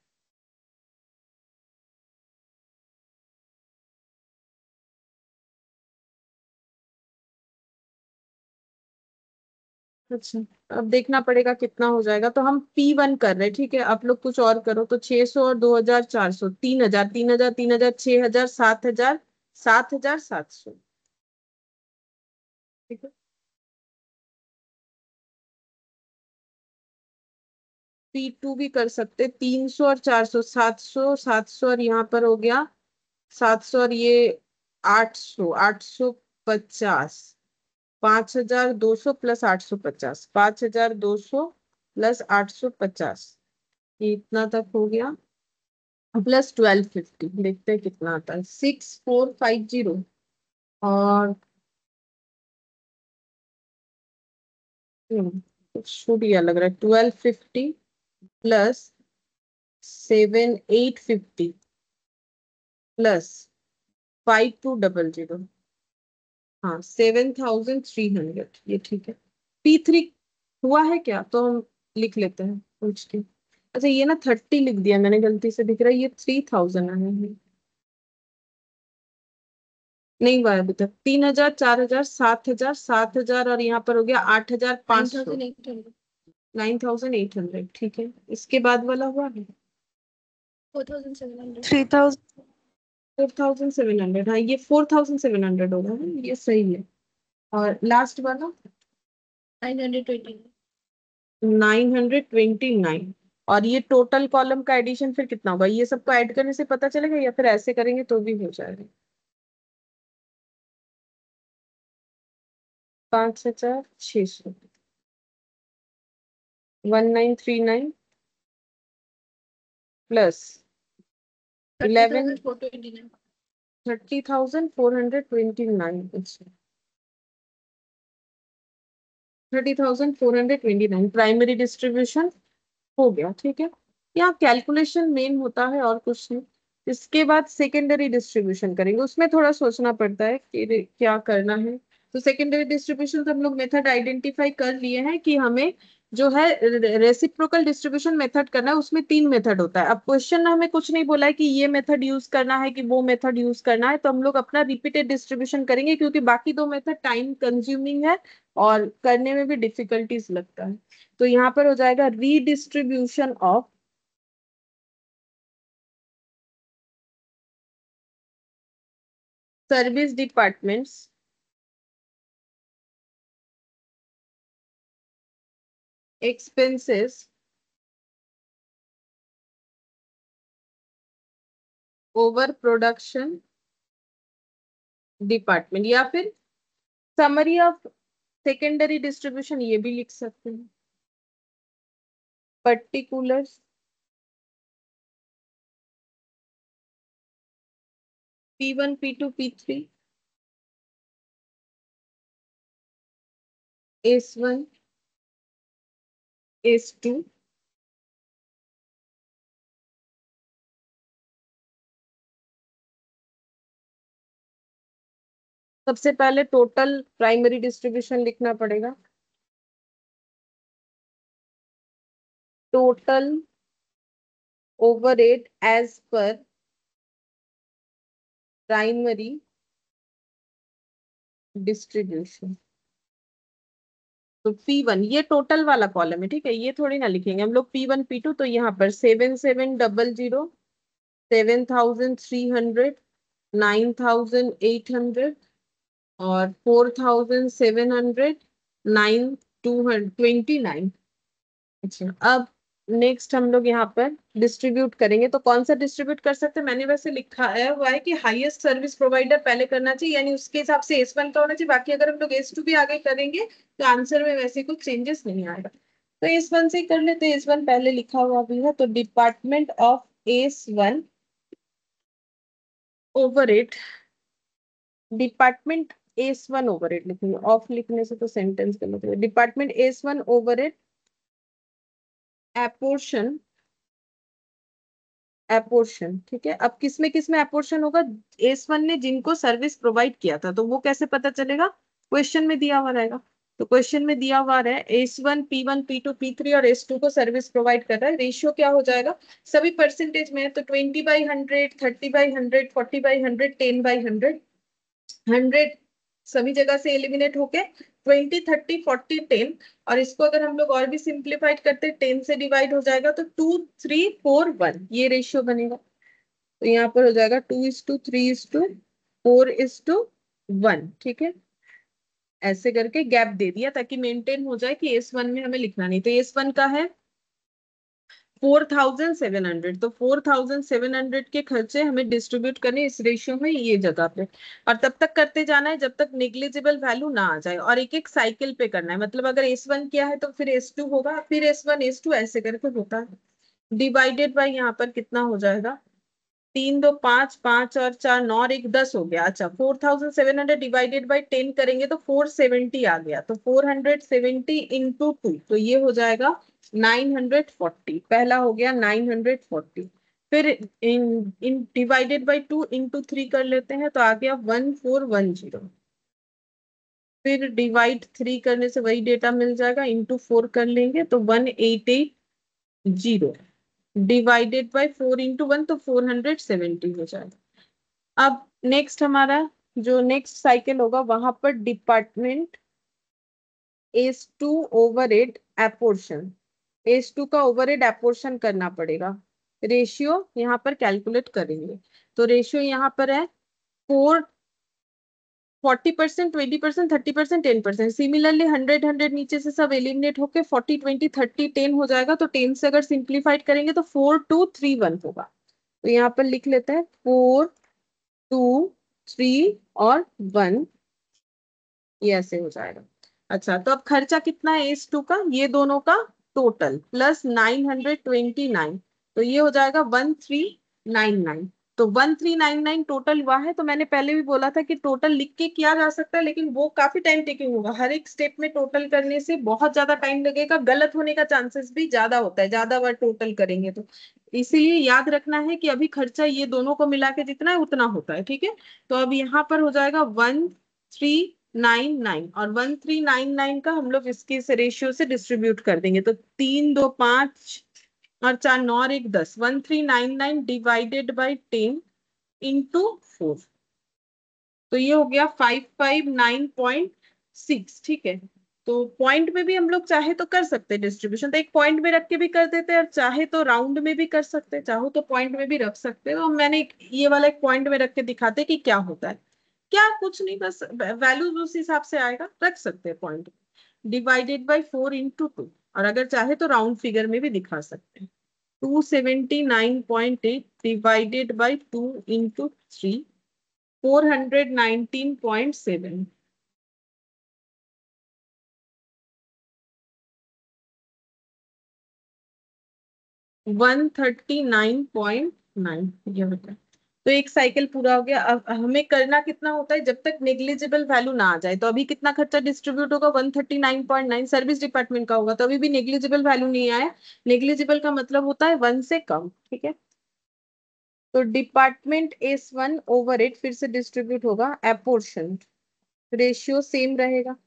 A: अच्छा, अब देखना पड़ेगा कितना हो जाएगा। तो हम P1 कर रहे हैं, ठीक है। आप लोग कुछ और करो। तो 600 और 2400, 3000, 3000, 3000, 6000, 7000, 7700, ठीक है। P2 भी कर सकते, 300 और 400, 700, 700 और यहाँ पर हो गया 700 और ये 800, 850, 5200 प्लस 850, 5200 प्लस 850, ये इतना तक हो गया। प्लस 1250, देखते हैं कितना आता है। 6450। और कुछ छूट गया लग रहा है। 1250 प्लस 7850 प्लस 5200, हाँ 7300, ये ठीक है। P3 हुआ है क्या, तो हम लिख लेते हैं पूछ के। अच्छा, ये ना 30 लिख दिया मैंने गलती से, दिख रहा है ये 3000 आया है। नहीं हुआ है अभी तक। 3000, 4000, 7000, 7000 और यहाँ पर हो गया 8500, 9800, ठीक है। इसके बाद वाला हुआ है
B: 4700 3000
A: 4700, हाँ ये 4700 होगा ना, ये सही है। और लास्ट वाला
B: 920
A: 929। और ये टोटल कॉलम का एडिशन फिर कितना होगा, ये सबको ऐड करने से पता चलेगा या फिर ऐसे करेंगे तो भी हो जाएगा। 5600, 1939 प्लस 11,
B: 30429
A: 30,429, अच्छा 30,429 प्राइमरी डिस्ट्रीब्यूशन हो गया, ठीक है। यहाँ कैलकुलेशन मेन होता है और कुछ नहीं। इसके बाद सेकेंडरी डिस्ट्रीब्यूशन करेंगे, उसमें थोड़ा सोचना पड़ता है कि क्या करना है। तो सेकेंडरी डिस्ट्रीब्यूशन तो हम लोग मेथड आइडेंटिफाई कर लिए हैं कि हमें जो है रेसिप्रोकल डिस्ट्रीब्यूशन मेथड करना है। उसमें 3 मेथड होता है। अब क्वेश्चन में हमें कुछ नहीं बोला है कि ये मेथड यूज करना है कि वो मेथड यूज करना है, तो हम लोग अपना रिपीटेड डिस्ट्रीब्यूशन करेंगे, क्योंकि बाकी 2 मेथड टाइम कंज्यूमिंग है और करने में भी डिफिकल्टीज लगता है। तो यहाँ पर हो जाएगा redistribution of service departments expenses over production department, या फिर समरी ऑफ सेकेंडरी डिस्ट्रीब्यूशन, ये भी लिख सकते हैं। Particulars P1, P2, P3, S1, S2। सबसे पहले टोटल प्राइमरी डिस्ट्रीब्यूशन लिखना पड़ेगा। Total overhead as per primary distribution. तो P1 ये टोटल वाला कॉलम है, ठीक है। ये थोड़ी ना लिखेंगे हम लोग P1, P2। तो यहाँ पर 7700, 7300, 9800 और 4700, 9229। अच्छा, अब नेक्स्ट हम लोग यहाँ पर डिस्ट्रीब्यूट करेंगे। तो कौन सा डिस्ट्रीब्यूट कर सकते हैं, मैंने वैसे लिखा है हुआ है कि हाईएस्ट सर्विस प्रोवाइडर पहले करना चाहिए, यानी उसके हिसाब से S1 का होना चाहिए। बाकी अगर हम लोग S2 भी आगे करेंगे तो आंसर में वैसे कुछ चेंजेस नहीं आएगा। तो S1 से ही कर लेते हैं। S1 पहले लिखा हुआ भी है, तो department of S1 overhead, department S1 overhead लिखेंगे। ऑफ लिखने से तो सेंटेंस गलत है। डिपार्टमेंट S1 ओवरहेड एपोर्शन, एपोर्शन, ठीक है। अब किस में एपोर्शन होगा, S1 ने जिनको सर्विस प्रोवाइड किया था, तो वो कैसे पता चलेगा, क्वेश्चन में दिया हुआ रहेगा। तो क्वेश्चन में दिया हुआ है S1 P1 P2 P3 और S2 को सर्विस प्रोवाइड कर रहा है। रेशियो क्या हो जाएगा, सभी परसेंटेज में है, तो 20/100, 30/100, 40/100, 10/100, 100 सभी जगह से एलिमिनेट होके 20, 30, 40, 10। और इसको अगर हम लोग और भी सिंप्लीफाइड करते 10 से डिवाइड हो जाएगा तो 2, 3, 4, 1 ये रेशियो बनेगा। तो यहाँ पर हो जाएगा 2:3:4:1। ठीक है, ऐसे करके गैप दे दिया ताकि मेंटेन हो जाए कि S1 में हमें लिखना नहीं। तो S1 का है 4,700। तो 4,700 के खर्चे हमें डिस्ट्रीब्यूट करने इस रेशियो में ये जगह पे। और तब तक करते जाना है जब तक नेग्लिजिबल वैल्यू ना आ जाए, और एक एक साइकिल पे करना है। मतलब अगर S1 किया है तो फिर S2 होगा, फिर S1 S2 ऐसे करके होता है। डिवाइडेड बाय यहाँ पर कितना हो जाएगा, 3, 2, 5, 5 और 4, 9 और 1, 10 हो गया। अच्छा, 4,700 डिवाइडेड बाई 10 करेंगे तो 470 आ गया। तो 470 इंटू 2, तो ये हो जाएगा 940। पहला हो गया 940। फिर इन डिवाइडेड बाई 2 इंटू 3 कर लेते हैं तो आ गया 1410। फिर डिवाइड 3 करने से वही डेटा मिल जाएगा, इंटू 4 कर लेंगे तो 1880। डिवाइडेड बाय 4 इंटू 1 तो 470 हो जाएगा। अब नेक्स्ट हमारा जो नेक्स्ट साइकिल होगा वहां पर डिपार्टमेंट S2 ओवरहेड एपोर्शन, S2 का ओवरहेड एपोर्शन करना पड़ेगा। रेशियो यहाँ पर कैलकुलेट करेंगे। तो रेशियो यहाँ पर है 40%, 20%, 30%, 10%। सिमिलरली 100, 100 नीचे से सब एलिमिनेट होके 40, 20, 30, 10 हो जाएगा। तो 10 से अगर सिंप्लीफाइड करेंगे तो 4, 2, 3, 1 होगा। तो यहाँ पर लिख लेते हैं 4, 2, 3 और 1, ये ऐसे हो जाएगा। अच्छा, तो अब खर्चा कितना है S2 का, ये दोनों का टोटल प्लस 929, तो ये हो जाएगा 1399। तो 1399 टोटल हुआ है। तो मैंने पहले भी बोला था कि टोटल लिख के किया जा सकता है, लेकिन वो काफी टाइम टेकिंग होगा। हर एक स्टेप में टोटल करने से बहुत ज्यादा टाइम लगेगा, गलत होने का चांसेस भी ज्यादा होता है ज्यादा बार टोटल करेंगे तो। इसीलिए याद रखना है कि अभी खर्चा ये दोनों को मिला के जितना है उतना होता है। ठीक है, तो अब यहाँ पर हो जाएगा 1399, और 1399 का हम लोग इसके रेशियो से डिस्ट्रीब्यूट कर देंगे। तो 3, 2, 5 और 4, 9 और 1, 10, 1399 डिवाइडेड बाई 10 इंटू 4। तो ये हो गया 559.6। ठीक है, तो पॉइंट में भी हम लोग चाहे तो कर सकते हैं डिस्ट्रीब्यूशन, तो एक पॉइंट में रख के भी कर देते हैं, और चाहे तो राउंड में भी कर सकते हैं, चाहो तो पॉइंट में भी रख सकते हैं। तो मैंने ये वाला एक पॉइंट में रख के दिखाते कि क्या होता है। क्या कुछ नहीं, बस वैल्यूज उस हिसाब से आएगा, रख सकते हैं पॉइंट। डिवाइडेड बाई 4 इंटू 2, और अगर चाहे तो राउंड फिगर में भी दिखा सकते हैं। 279.8 डिवाइडेड बाई 2 इंटू 3, 419.7। 139.9 ये होता है। तो एक साइकिल पूरा हो गया। अब हमें करना कितना होता है, जब तक नेग्लिजिबल वैल्यू ना आ जाए। तो अभी कितना खर्चा डिस्ट्रीब्यूट होगा, 139.9 सर्विस डिपार्टमेंट का होगा। तो अभी भी नेग्लिजिबल वैल्यू नहीं आया। नेग्लिजिबल का मतलब होता है 1 से कम। ठीक है, तो डिपार्टमेंट S1 ओवरहेड फिर से डिस्ट्रीब्यूट होगा एपोर्शन। रेशियो सेम रहेगा।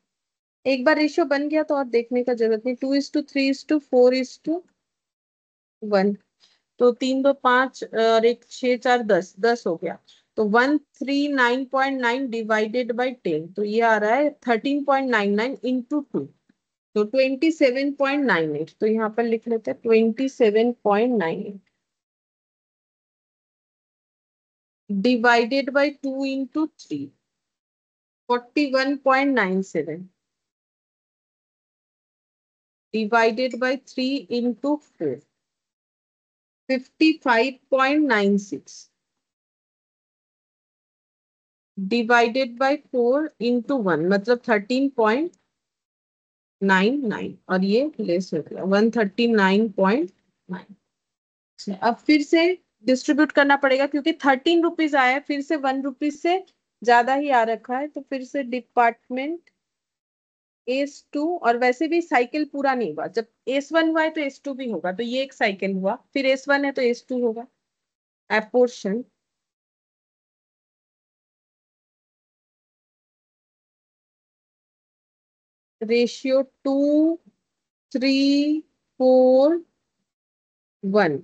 A: एक बार रेशियो बन गया तो और देखने का जरूरत नहीं। 2:3:4:1। तो 3, 2, 5 और 1, 6, 4, 10, 10 हो गया। तो 139.9 डिवाइडेड बाई 10, तो ये आ रहा है 13.99 इंटू 2, तो 27.98। तो यहाँ पर लिख लेते हैं 27.98 divided by 2 into 3, 41.97 divided by 3 into 4, 55.96 divided by 4 into 1, मतलब 13.99, और ये लेस हो गया 139.9। अब फिर से डिस्ट्रीब्यूट करना पड़ेगा क्योंकि 13 रुपीज आया है, फिर से 1 रुपीज से ज्यादा ही आ रखा है। तो फिर से डिपार्टमेंट S2, और वैसे भी साइकिल पूरा नहीं हुआ। जब S1 हुआ है तो S2 भी होगा। तो ये एक साइकिल हुआ, फिर S1 है तो S2 होगा। एपोर्शन रेशियो 2:3:4:1,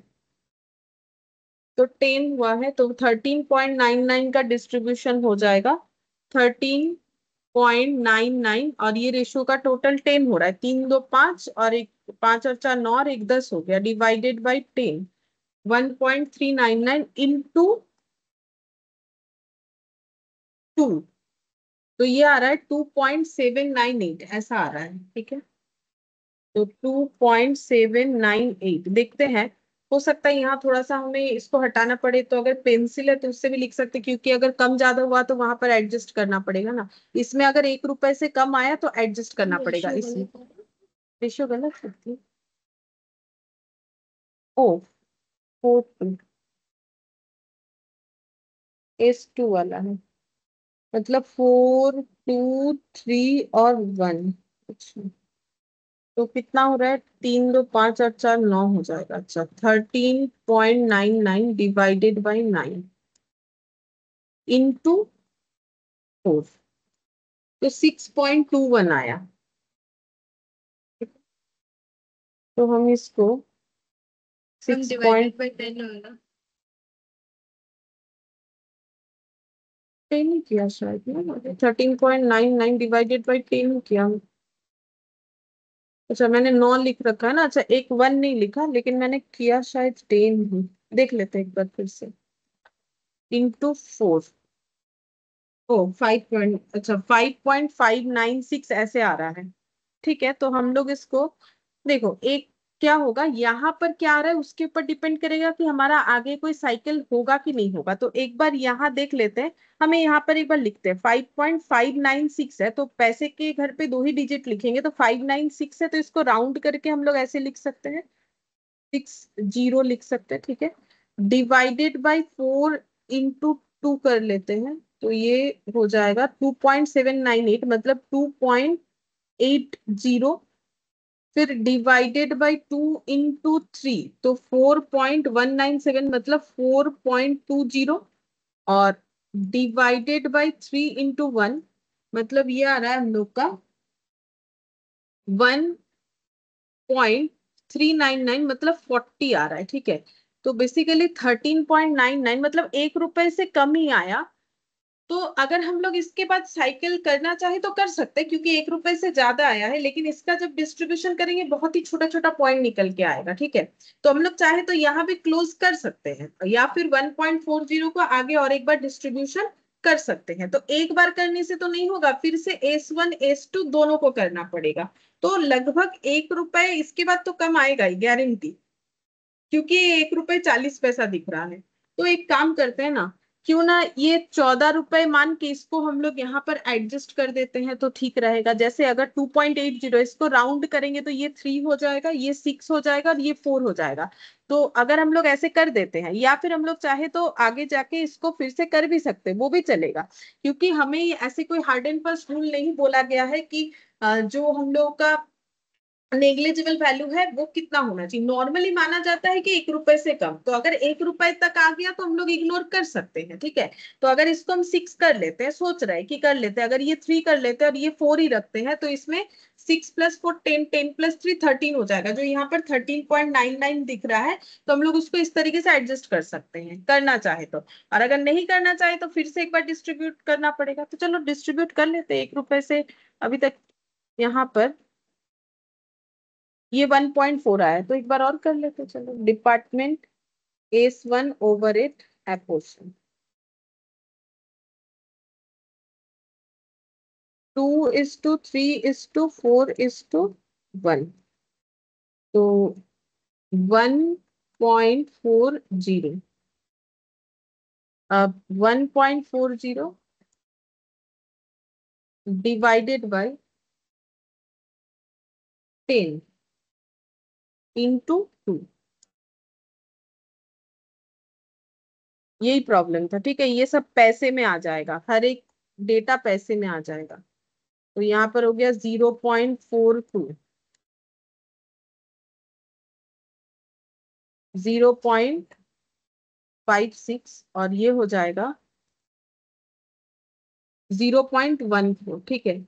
A: तो 10 हुआ है। तो 13.99 का डिस्ट्रीब्यूशन हो जाएगा 13 0.99 और ये रेशियो का टोटल 10 हो रहा है। 3 2 5 और एक 5 और 4 9 और एक 10 हो गया, डिवाइडेड बाई 10। 1.399 इंटू 2, तो ये आ रहा है 2.798, ऐसा आ रहा है। ठीक है, तो 2.798 देखते हैं। हो सकता है यहाँ थोड़ा सा हमें इसको हटाना पड़े, तो अगर पेंसिल है तो उससे भी लिख सकते हैं, क्योंकि अगर कम ज्यादा हुआ तो वहां पर एडजस्ट करना पड़ेगा ना। इसमें अगर 1 रुपए से कम आया तो एडजस्ट करना पड़ेगा
B: रेशियो
A: इसमें।
B: गलत है।
A: रेशियो गलत है। ओ, 4 S2 वाला है, मतलब 4 2 3 और 1। अच्छा, तो कितना हो रहा है? 3 2 5 और 4 9 हो जाएगा। अच्छा, 13.99 डिवाइडेड बाई 9 इंटू 4, तो 6.21 आया। तो हम इसको
B: हम
A: 6 पॉइंट
B: डिवाइडेड बाय 10 होगा।
A: टेन ही किया शायद ना, 13.99 डिवाइडेड बाई 10 किया। अच्छा, मैंने 9 लिख रखा है ना। अच्छा, एक 1 नहीं लिखा, लेकिन मैंने किया शायद 10 ही। देख लेते हैं एक बार फिर से। इंटू 4, ओ 5 अच्छा 5.596 ऐसे आ रहा है। ठीक है, तो हम लोग इसको देखो, एक क्या होगा यहाँ पर, क्या आ रहा है उसके ऊपर डिपेंड करेगा कि हमारा आगे कोई साइकिल होगा कि नहीं होगा। तो एक बार यहाँ देख लेते हैं। हमें यहाँ पर एक बार लिखते हैं, 5.596 है, तो पैसे के घर पे 2 ही डिजिट लिखेंगे, तो 596 है, तो इसको राउंड करके हम लोग ऐसे लिख सकते हैं, 60 लिख सकते हैं। ठीक है, डिवाइडेड बाई 4 इंटू 2 कर लेते हैं, तो ये हो जाएगा 2.798, मतलब 2.80। फिर डिवाइडेड बाई 2 इंटू 3, तो 4.197, मतलब 4.20। और डिवाइडेड बाई 3 इंटू 1, मतलब ये आ रहा है हम लोग का 1.399, मतलब 40 आ रहा है। ठीक है, तो बेसिकली 13.99, मतलब 1 रुपए से कम ही आया। तो अगर हम लोग इसके बाद साइकिल करना चाहे तो कर सकते हैं, क्योंकि 1 रुपए से ज्यादा आया है, लेकिन इसका जब डिस्ट्रीब्यूशन करेंगे बहुत ही छोटा छोटा पॉइंट निकल के आएगा। ठीक है, तो हम लोग चाहे तो यहाँ भी क्लोज कर सकते हैं, या फिर 1.40 को आगे और एक बार डिस्ट्रीब्यूशन कर सकते हैं। तो एक बार करने से तो नहीं होगा, फिर से S1 S2 दोनों को करना पड़ेगा। तो लगभग 1 रुपए इसके बाद तो कम आएगा ही, गारंटी, क्योंकि 1 रुपए 40 पैसा दिख रहा है। तो एक काम करते हैं ना, क्यों ना ये 14 रुपए मान के इसको हम लोग यहाँ पर एडजस्ट कर देते हैं, तो ठीक रहेगा। जैसे अगर 2.80 इसको राउंड करेंगे तो ये 3 हो जाएगा, ये 6 हो जाएगा और ये 4 हो जाएगा। तो अगर हम लोग ऐसे कर देते हैं, या फिर हम लोग चाहे तो आगे जाके इसको फिर से कर भी सकते हैं, वो भी चलेगा। क्योंकि हमें ये ऐसे कोई हार्ड एंड फास्ट रूल नहीं बोला गया है कि जो हम लोग का नेग्लिजिबल वैल्यू है वो कितना होना चाहिए। नॉर्मली माना जाता है कि 1 रुपए से कम, तो अगर 1 रुपए तक आ गया तो हम लोग इग्नोर कर सकते हैं। ठीक है, तो अगर इसको हम 6 कर लेते हैं, सोच रहे हैं कि कर लेते हैं, अगर ये 3 कर लेते हैं और ये 4 ही रखते हैं, तो इसमें 6 + 4 10 10 + 3 13 हो जाएगा, जो यहाँ पर 13.99 दिख रहा है। तो हम लोग उसको इस तरीके से एडजस्ट कर सकते हैं, करना चाहे तो। और अगर नहीं करना चाहे तो फिर से एक बार डिस्ट्रीब्यूट करना पड़ेगा। तो चलो डिस्ट्रीब्यूट कर लेते हैं 1 रुपए से। अभी तक यहाँ पर ये 1.4 आया है, तो एक बार और कर लेते हैं। चलो, डिपार्टमेंट S1/8 एपोर्शन 2:3:4:1, तो 1.40। अब 1.40 डिवाइडेड बाय 10 इंटू 2, यही प्रॉब्लम था। ठीक है, ये सब पैसे में आ जाएगा, हर एक डेटा पैसे में आ जाएगा। तो यहाँ पर हो गया 0.42, 0.56, और ये हो जाएगा 0.14। ठीक है,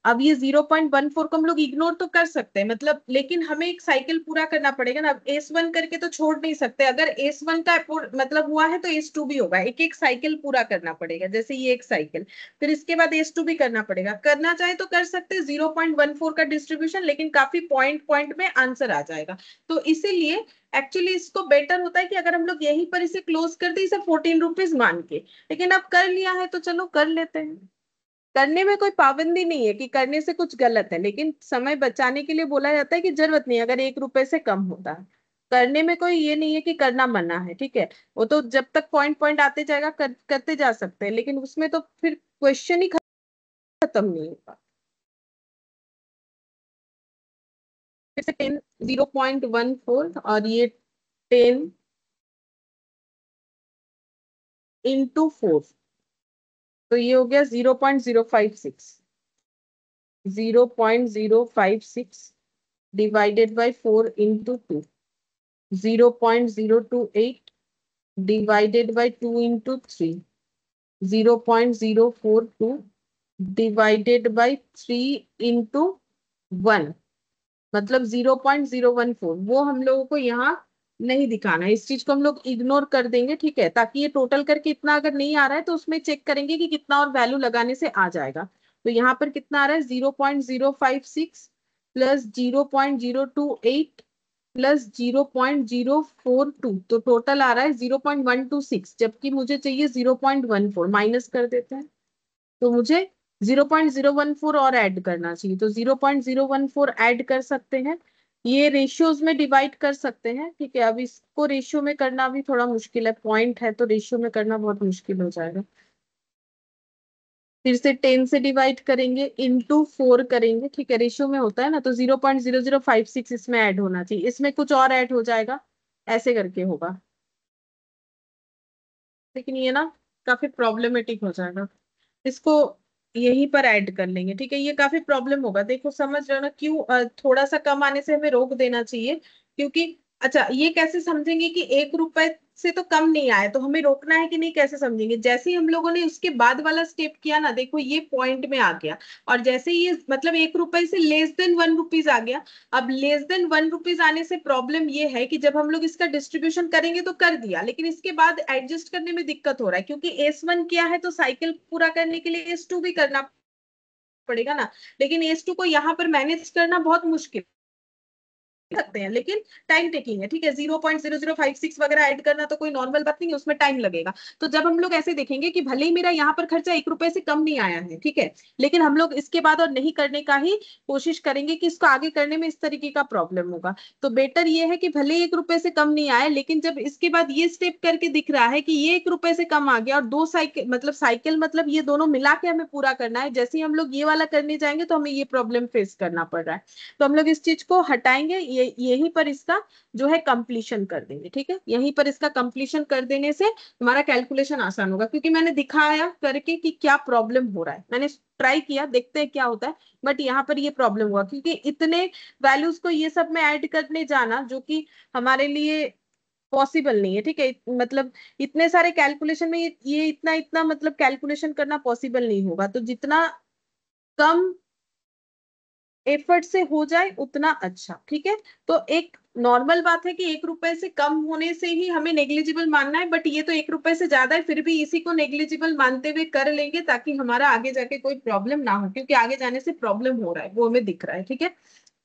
A: अब ये 0.14 को हम लोग इग्नोर तो कर सकते हैं मतलब, लेकिन हमें एक साइकिल पूरा करना पड़ेगा ना। अब S1 करके तो छोड़ नहीं सकते, अगर S1 का मतलब हुआ है तो S2 भी होगा, एक एक साइकिल पूरा करना पड़ेगा। जैसे ये एक साइकिल, फिर इसके बाद S2 भी करना पड़ेगा। करना चाहे तो कर सकते हैं 0.14 का डिस्ट्रीब्यूशन, लेकिन काफी पॉइंट पॉइंट में आंसर आ जाएगा। तो इसीलिए एक्चुअली इसको बेटर होता है कि अगर हम लोग यहीं पर इसे क्लोज कर दे, इसे 14 रुपीज मान के। लेकिन अब कर लिया है तो चलो कर लेते हैं। करने में कोई पाबंदी नहीं है कि करने से कुछ गलत है, लेकिन समय बचाने के लिए बोला जाता है कि जरूरत नहीं अगर 1 रुपए से कम होता है। करने में कोई ये नहीं है कि करना मना है, ठीक है। वो तो जब तक पॉइंट पॉइंट आते जाएगा करते जा सकते हैं, लेकिन उसमें तो फिर क्वेश्चन ही खत्म नहीं होगा। फिर से 10 0.14 और ये 10 इंटू 4, तो ये हो गया 0.056। 0.056 divided by 4 into 2, 0.028 divided by 2 into 3, 0.042 divided by 3 into 1, मतलब 0.014। वो हम लोगों को यहाँ नहीं दिखाना है, इस चीज को हम लोग इग्नोर कर देंगे, ठीक है। ताकि ये टोटल करके इतना अगर नहीं आ रहा है तो उसमें चेक करेंगे कि कितना और वैल्यू लगाने से आ जाएगा। तो यहाँ पर कितना आ रहा है 0.056 प्लस 0.028 प्लस 0.042, तो टोटल आ रहा है 0.126, जबकि मुझे चाहिए 0.14। माइनस कर देते हैं तो मुझे 0.014 और ऐड करना चाहिए, तो 0.014 ऐड कर सकते हैं। ये रेशियोज में डिवाइड कर सकते हैं, ठीक है। अब इसको रेशियो में करना भी थोड़ा मुश्किल है, पॉइंट है तो रेशियो में करना बहुत मुश्किल हो जाएगा। फिर से 10 से डिवाइड करेंगे, इंटू 4 करेंगे, ठीक है। रेशियो में होता है ना, तो 0.0056 इसमें ऐड होना चाहिए, इसमें कुछ और ऐड हो जाएगा, ऐसे करके होगा। लेकिन ये ना काफी प्रॉब्लमेटिक हो जाएगा, इसको यहीं पर ऐड कर लेंगे, ठीक है। ये काफी प्रॉब्लम होगा, देखो समझ रहे हो ना क्यों थोड़ा सा कम आने से हमें रोक देना चाहिए, क्योंकि अच्छा ये कैसे समझेंगे कि 1 रुपए से तो कम नहीं आया तो हमें रोकना है कि नहीं, कैसे समझेंगे। जैसे ही हम लोगों ने उसके बाद वाला स्टेप किया ना, देखो ये पॉइंट में आ गया, और जैसे ही ये मतलब 1 रुपए से लेस देन 1 रुपीज आ गया। अब लेस देन 1 रुपीज आने से प्रॉब्लम ये है कि जब हम लोग इसका डिस्ट्रीब्यूशन करेंगे तो कर दिया, लेकिन इसके बाद एडजस्ट करने में दिक्कत हो रहा है, क्योंकि S1 किया है तो साइकिल पूरा करने के लिए S2 भी करना पड़ेगा ना। लेकिन S2 को यहाँ पर मैनेज करना बहुत मुश्किल सकते हैं, लेकिन टाइम टेकिंग है, ठीक है। 0.0056 वगैरह ऐड करना तो कोई नॉर्मल बात नहीं है, उसमें टाइम लगेगा। तो जब हम लोग ऐसे देखेंगे कि भले ही मेरा यहाँ पर खर्चा 1 रुपए से कम नहीं आया है, ठीक है, लेकिन हम लोग इसके बाद और नहीं करने का ही कोशिश करेंगे कि इसको आगे करने में इस तरीके का प्रॉब्लम होगा। तो बेटर ये है कि भले 1 रुपए से कम नहीं आया, लेकिन जब इसके बाद ये स्टेप करके दिख रहा है कि ये 1 रुपए से कम आ गया और दो साइकिल मतलब ये दोनों मिला के हमें पूरा करना है, जैसे ही हम लोग ये वाला करने जाएंगे तो हमें ये प्रॉब्लम फेस करना पड़ रहा है। तो हम लोग इस चीज को हटाएंगे, ये यहीं पर इसका जो है कंप्लीशन कर देंगे, ठीक है। यहीं पर इसका कंप्लीशन कर देने से हमारा कैलकुलेशन आसान होगा, क्योंकि मैंने दिखाया करके कि क्या प्रॉब्लम हो रहा है, मैंने ट्राई किया, देखते हैं क्या होता है। बट यहाँ पर ये प्रॉब्लम हुआ क्योंकि इतने वैल्यूज को ये सब में ऐड करने जाना जो कि हमारे लिए पॉसिबल नहीं है, ठीक है। मतलब इतने सारे कैलकुलेशन में ये इतना इतना मतलब कैलकुलेशन करना पॉसिबल नहीं होगा, तो जितना कम एफर्ट से हो जाए उतना अच्छा, ठीक है। तो एक नॉर्मल बात है कि 1 रुपए से कम होने से ही हमें नेग्लिजिबल मानना है, बट ये तो 1 रुपए से ज्यादा है, फिर भी इसी को नेग्लिजिबल मानते हुए कर लेंगे ताकि हमारा आगे जाके कोई प्रॉब्लम ना हो, क्योंकि आगे जाने से प्रॉब्लम हो रहा है वो हमें दिख रहा है, ठीक है।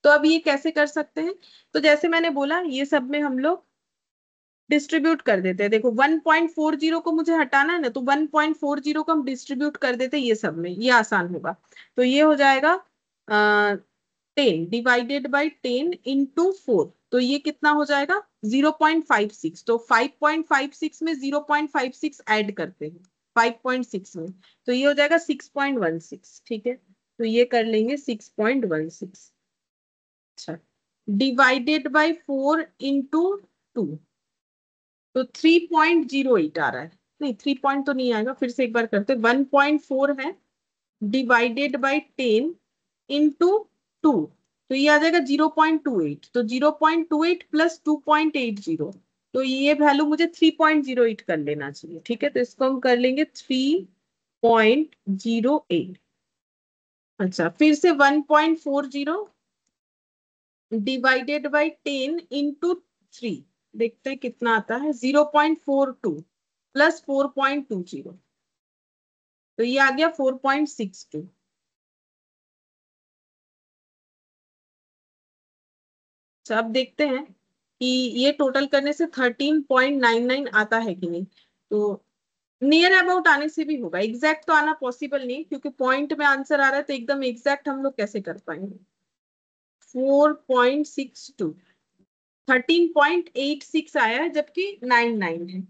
A: तो अब ये कैसे कर सकते हैं, तो जैसे मैंने बोला ये सब में हम लोग डिस्ट्रीब्यूट कर देते हैं। देखो 1.40 को मुझे हटाना है ना, तो 1.40 को हम डिस्ट्रीब्यूट कर देते हैं ये सब में, ये आसान होगा। तो ये हो जाएगा 10 डिवाइडेड बाई 10 इंटू 4, तो ये कितना हो जाएगा 0.56। तो 5.56 में 0.56 ऐड करते हैं 5.6 में, तो ये हो जाएगा 6.16, ठीक है। तो ये कर लेंगे 6.16। अच्छा, डिवाइडेड बाई 4 इंटू 2, तो 3.08 आ रहा है। नहीं 3 पॉइंट तो नहीं आएगा, फिर से एक बार करते, 1.4 है डिवाइडेड बाई 10 इंटू 2, तो ये आ जाएगा 0.28। तो 0.28 प्लस 2.80, तो ये वैल्यू मुझे 3.08 कर लेना चाहिए, ठीक है। तो इसको हम कर लेंगे 3.08। अच्छा, फिर से 1.40 डिवाइडेड बाई 10 into 3, देखते हैं कितना आता है। 0.42 प्लस 4.20, तो ये आ गया 4.62। अच्छा, अब देखते हैं कि ये टोटल करने से 13.99 आता है कि नहीं। तो नियर अबाउट आने से भी होगा, एग्जैक्ट तो आना पॉसिबल नहीं, क्योंकि पॉइंट में आंसर आ रहा है, तो एकदम एग्जैक्ट हम लोग कैसे कर पाएंगे। 4.62, 13.86 आया है, जबकि 99 है।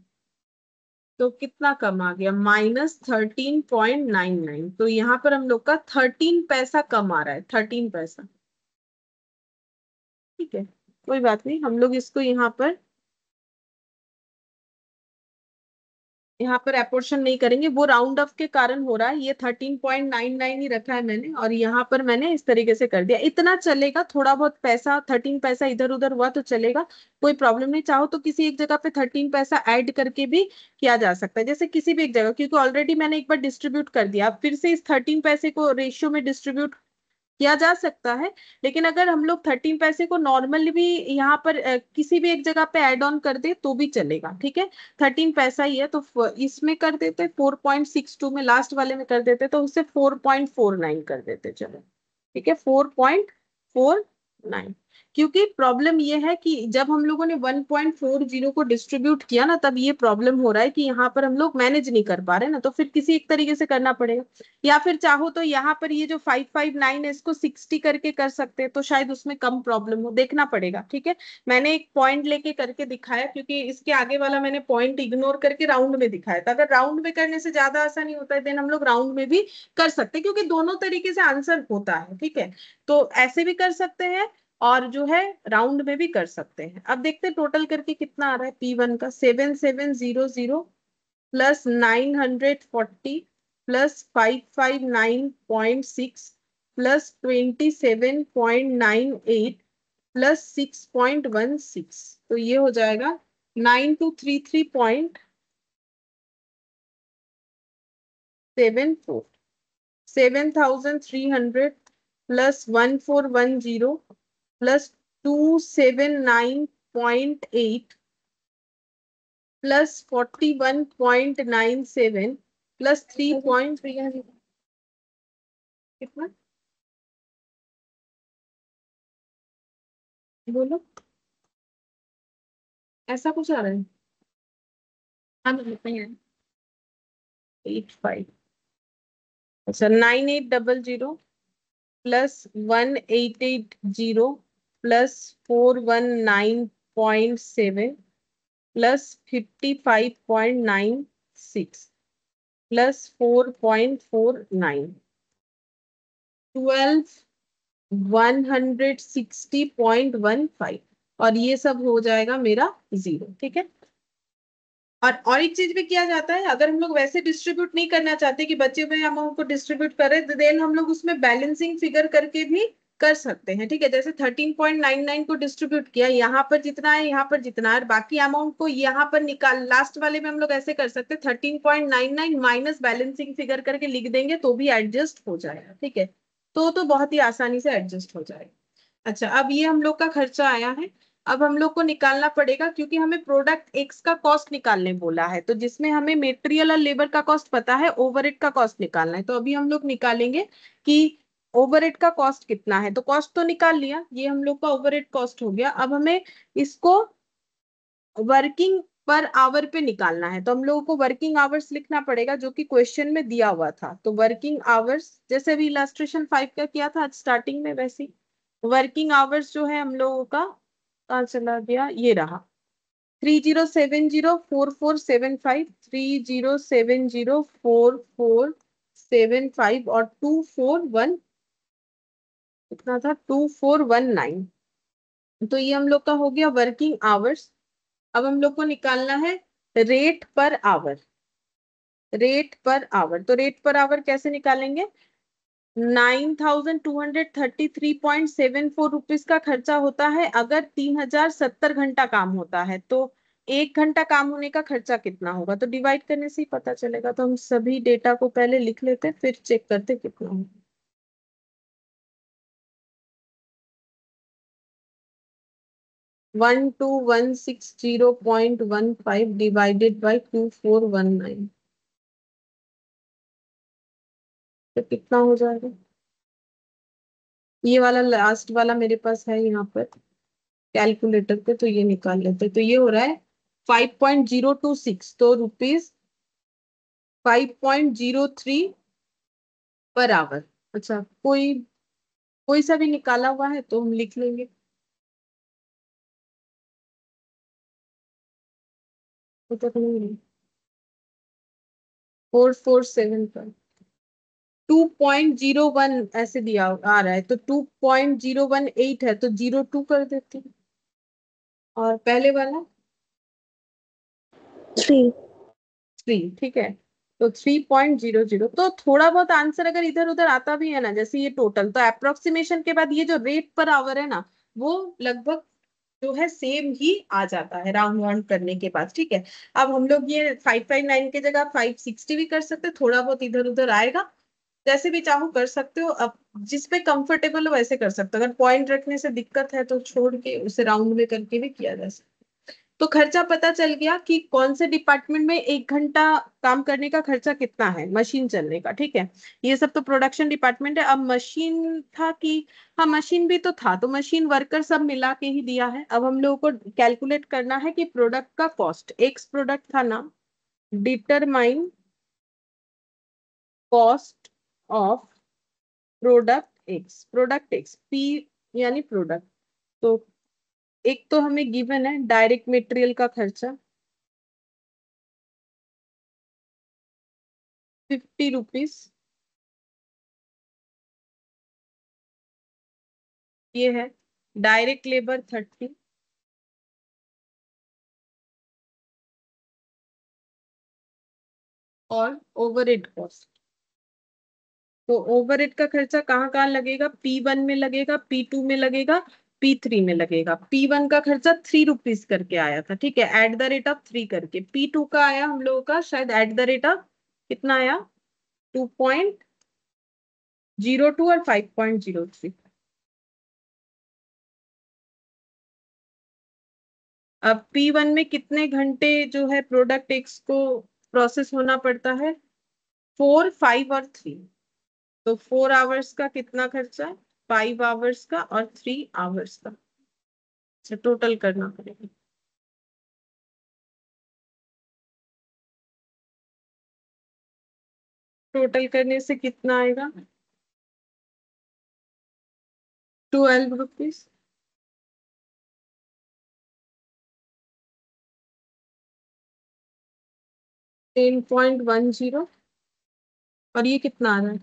A: तो कितना कम आ गया, -13.99। तो यहाँ पर हम लोग का 13 पैसा कम आ रहा है, 13 पैसा। ठीक है, कोई बात नहीं, हम लोग इसको यहाँ पर एपोर्शन नहीं करेंगे, वो राउंड ऑफ के कारण हो रहा है। ये 13.99 ही रखा है मैंने, और यहाँ पर मैंने इस तरीके से कर दिया। इतना चलेगा, थोड़ा बहुत पैसा 13 पैसा इधर उधर हुआ तो चलेगा, कोई प्रॉब्लम नहीं। चाहो तो किसी एक जगह पे 13 पैसा ऐड करके भी किया जा सकता है, जैसे किसी भी एक जगह, क्योंकि ऑलरेडी मैंने एक बार डिस्ट्रीब्यूट कर दिया, अब फिर से इस 13 पैसे को रेशियो में डिस्ट्रीब्यूट किया जा सकता है। लेकिन अगर हम लोग 13 पैसे को नॉर्मली भी यहाँ पर किसी भी एक जगह पे ऐड ऑन कर दे तो भी चलेगा। ठीक है, 13 पैसा ही है, तो इसमें कर देते 4.62 में, लास्ट वाले में कर देते, तो उससे 4.49 कर देते। चलो ठीक है, 4.49। क्योंकि प्रॉब्लम ये है कि जब हम लोगों ने 1.40 को डिस्ट्रीब्यूट किया ना, तब ये प्रॉब्लम हो रहा है कि यहाँ पर हम लोग मैनेज नहीं कर पा रहे ना, तो फिर किसी एक तरीके से करना पड़ेगा। या फिर चाहो तो यहाँ पर ये जो 559 है, इसको 60 करके कर सकते हैं, तो शायद उसमें कम प्रॉब्लम हो, देखना पड़ेगा। ठीक है, मैंने एक पॉइंट लेके करके दिखाया, क्योंकि इसके आगे वाला मैंने पॉइंट इग्नोर करके राउंड में दिखाया था। अगर राउंड में करने से ज्यादा आसानी होता है, देन हम लोग राउंड में भी कर सकते हैं, क्योंकि दोनों तरीके से आंसर होता है। ठीक है, तो ऐसे भी कर सकते हैं, और जो है राउंड में भी कर सकते हैं। अब देखते हैं टोटल करके कितना आ रहा है। P1 का 7700 प्लस 940 प्लस 559.6 प्लस 27.98 प्लस 6.16, तो ये हो जाएगा 9233.74। 7300 प्लस 1410 प्लस 279.8 प्लस 41.97 प्लस 3 कितना, बोलो। ऐसा कुछ आ रहा है।
B: हाँ तो बताइए।
A: 85, अच्छा 9800 प्लस 1880 प्लस 419.7 प्लस 55.96 प्लस 4.49, 12,160.15, और ये सब हो जाएगा मेरा 0। ठीक है, और एक चीज भी किया जाता है, अगर हम लोग वैसे डिस्ट्रीब्यूट नहीं करना चाहते कि बचे हुए अमाउंट को डिस्ट्रीब्यूट करें, तो देन हम लोग उसमें बैलेंसिंग फिगर करके भी कर सकते हैं। ठीक है, जैसे 13.99 को डिस्ट्रीब्यूट किया, यहाँ पर जितना है यहाँ पर जितना है, और बाकी अमाउंट को यहाँ पर निकाल, लास्ट वाले में हम लोग ऐसे कर सकते हैं, 13.99 माइनस बैलेंसिंग फिगर करके लिख देंगे, तो भी एडजस्ट हो जाएगा। ठीक है, तो बहुत ही आसानी से एडजस्ट हो जाएगा। अच्छा, अब ये हम लोग का खर्चा आया है। अब हम लोग को निकालना पड़ेगा, क्योंकि हमें प्रोडक्ट एक्स का कॉस्ट निकालने बोला है, तो जिसमें हमें मेटेरियल और लेबर का कॉस्ट पता है, ओवरहेड का कॉस्ट निकालना है। तो अभी हम लोग निकालेंगे कि ओवरहेड का कॉस्ट कितना है। तो कॉस्ट तो निकाल लिया, ये हम लोग का ओवरहेड कॉस्ट हो गया। अब हमें इसको वर्किंग पर आवर पे निकालना है, तो हम लोगों को वर्किंग आवर्स लिखना पड़ेगा, जो कि क्वेश्चन में दिया हुआ था। तो वर्किंग आवर्स, जैसे अभी इलास्ट्रेशन 5 का किया था आज स्टार्टिंग में, वैसे वर्किंग आवर्स जो है हम लोगों का, कहाँ चला गया, ये रहा। 30704475, 30704475 और 2419, कितना था, 2419। तो ये हम लोग का हो गया वर्किंग आवर्स। अब हम लोग को निकालना है rate per hour. Rate per hour, तो रेट पर आवर कैसे निकालेंगे। 9233.74 का खर्चा होता है अगर 3070 घंटा काम होता है, तो 1 घंटा काम होने का खर्चा कितना होगा, तो डिवाइड करने से ही पता चलेगा। तो हम सभी डेटा को पहले लिख लेते हैं, फिर चेक करते कितना होगा। 12,160.15 डिवाइडेड बाई 2419, तो कितना हो जाएगा? ये वाला लास्ट वाला मेरे पास है यहाँ पर कैलकुलेटर पे, तो ये निकाल लेते, तो ये हो रहा है 5.026, तो रुपीज 5.03 पर आवर। अच्छा, कोई कोई सा भी निकाला हुआ है तो हम लिख लेंगे। वो तक नहीं, 447 पर 2.01 ऐसे दिया आ रहा है, तो 2.018 है, तो 02 कर देते हैं। और पहले वाला
B: 3।
A: 3, ठीक है। तो 3.00, तो थोड़ा बहुत आंसर अगर इधर उधर आता भी है ना, जैसे ये टोटल, तो अप्रोक्सीमेशन के बाद ये जो रेट पर आवर है ना, वो लगभग जो है सेम ही आ जाता है राउंड वाउंड करने के बाद, ठीक है। अब हम लोग ये 559 की जगह 560 भी कर सकते हैं, थोड़ा बहुत इधर उधर आएगा, जैसे भी चाहो कर सकते हो। अब जिस पे कंफर्टेबल हो वैसे कर सकते हो, अगर पॉइंट रखने से दिक्कत है तो छोड़ के उसे राउंड में करके भी किया जा सकता है। तो खर्चा पता चल गया कि कौन से डिपार्टमेंट में 1 घंटा काम करने का खर्चा कितना है मशीन चलने का, ठीक है। ये सब तो प्रोडक्शन डिपार्टमेंट है। अब मशीन था कि, हाँ मशीन भी तो था, तो मशीन वर्कर सब मिला के ही दिया है। अब हम लोगों को कैलकुलेट करना है कि प्रोडक्ट का कॉस्ट, एक्स प्रोडक्ट था ना, determine cost of product x P, यानी प्रोडक्ट। तो एक तो हमें गिवन है डायरेक्ट मटेरियल का खर्चा 50 रुपीज, ये है। डायरेक्ट लेबर 30, और ओवरहेड कॉस्ट, तो ओवरहेड का खर्चा कहाँ कहाँ लगेगा, P1 में लगेगा, P2 में लगेगा, P3 में लगेगा। P1 का खर्चा 3 रुपीज करके आया था, ठीक है, @3 करके। P2 का आया हम लोगों का शायद कितना आया, 2.02 और 5.03। अब P1 में कितने घंटे जो है प्रोडक्ट एक्स को प्रोसेस होना पड़ता है, 4, 5 और 3, तो 4 आवर्स का कितना खर्चा है, 5 आवर्स का और 3 आवर्स का। अच्छा, टोटल करना पड़ेगा। टोटल करने से कितना आएगा, 12 रुपीज। 10.10, और ये कितना आ रहा है,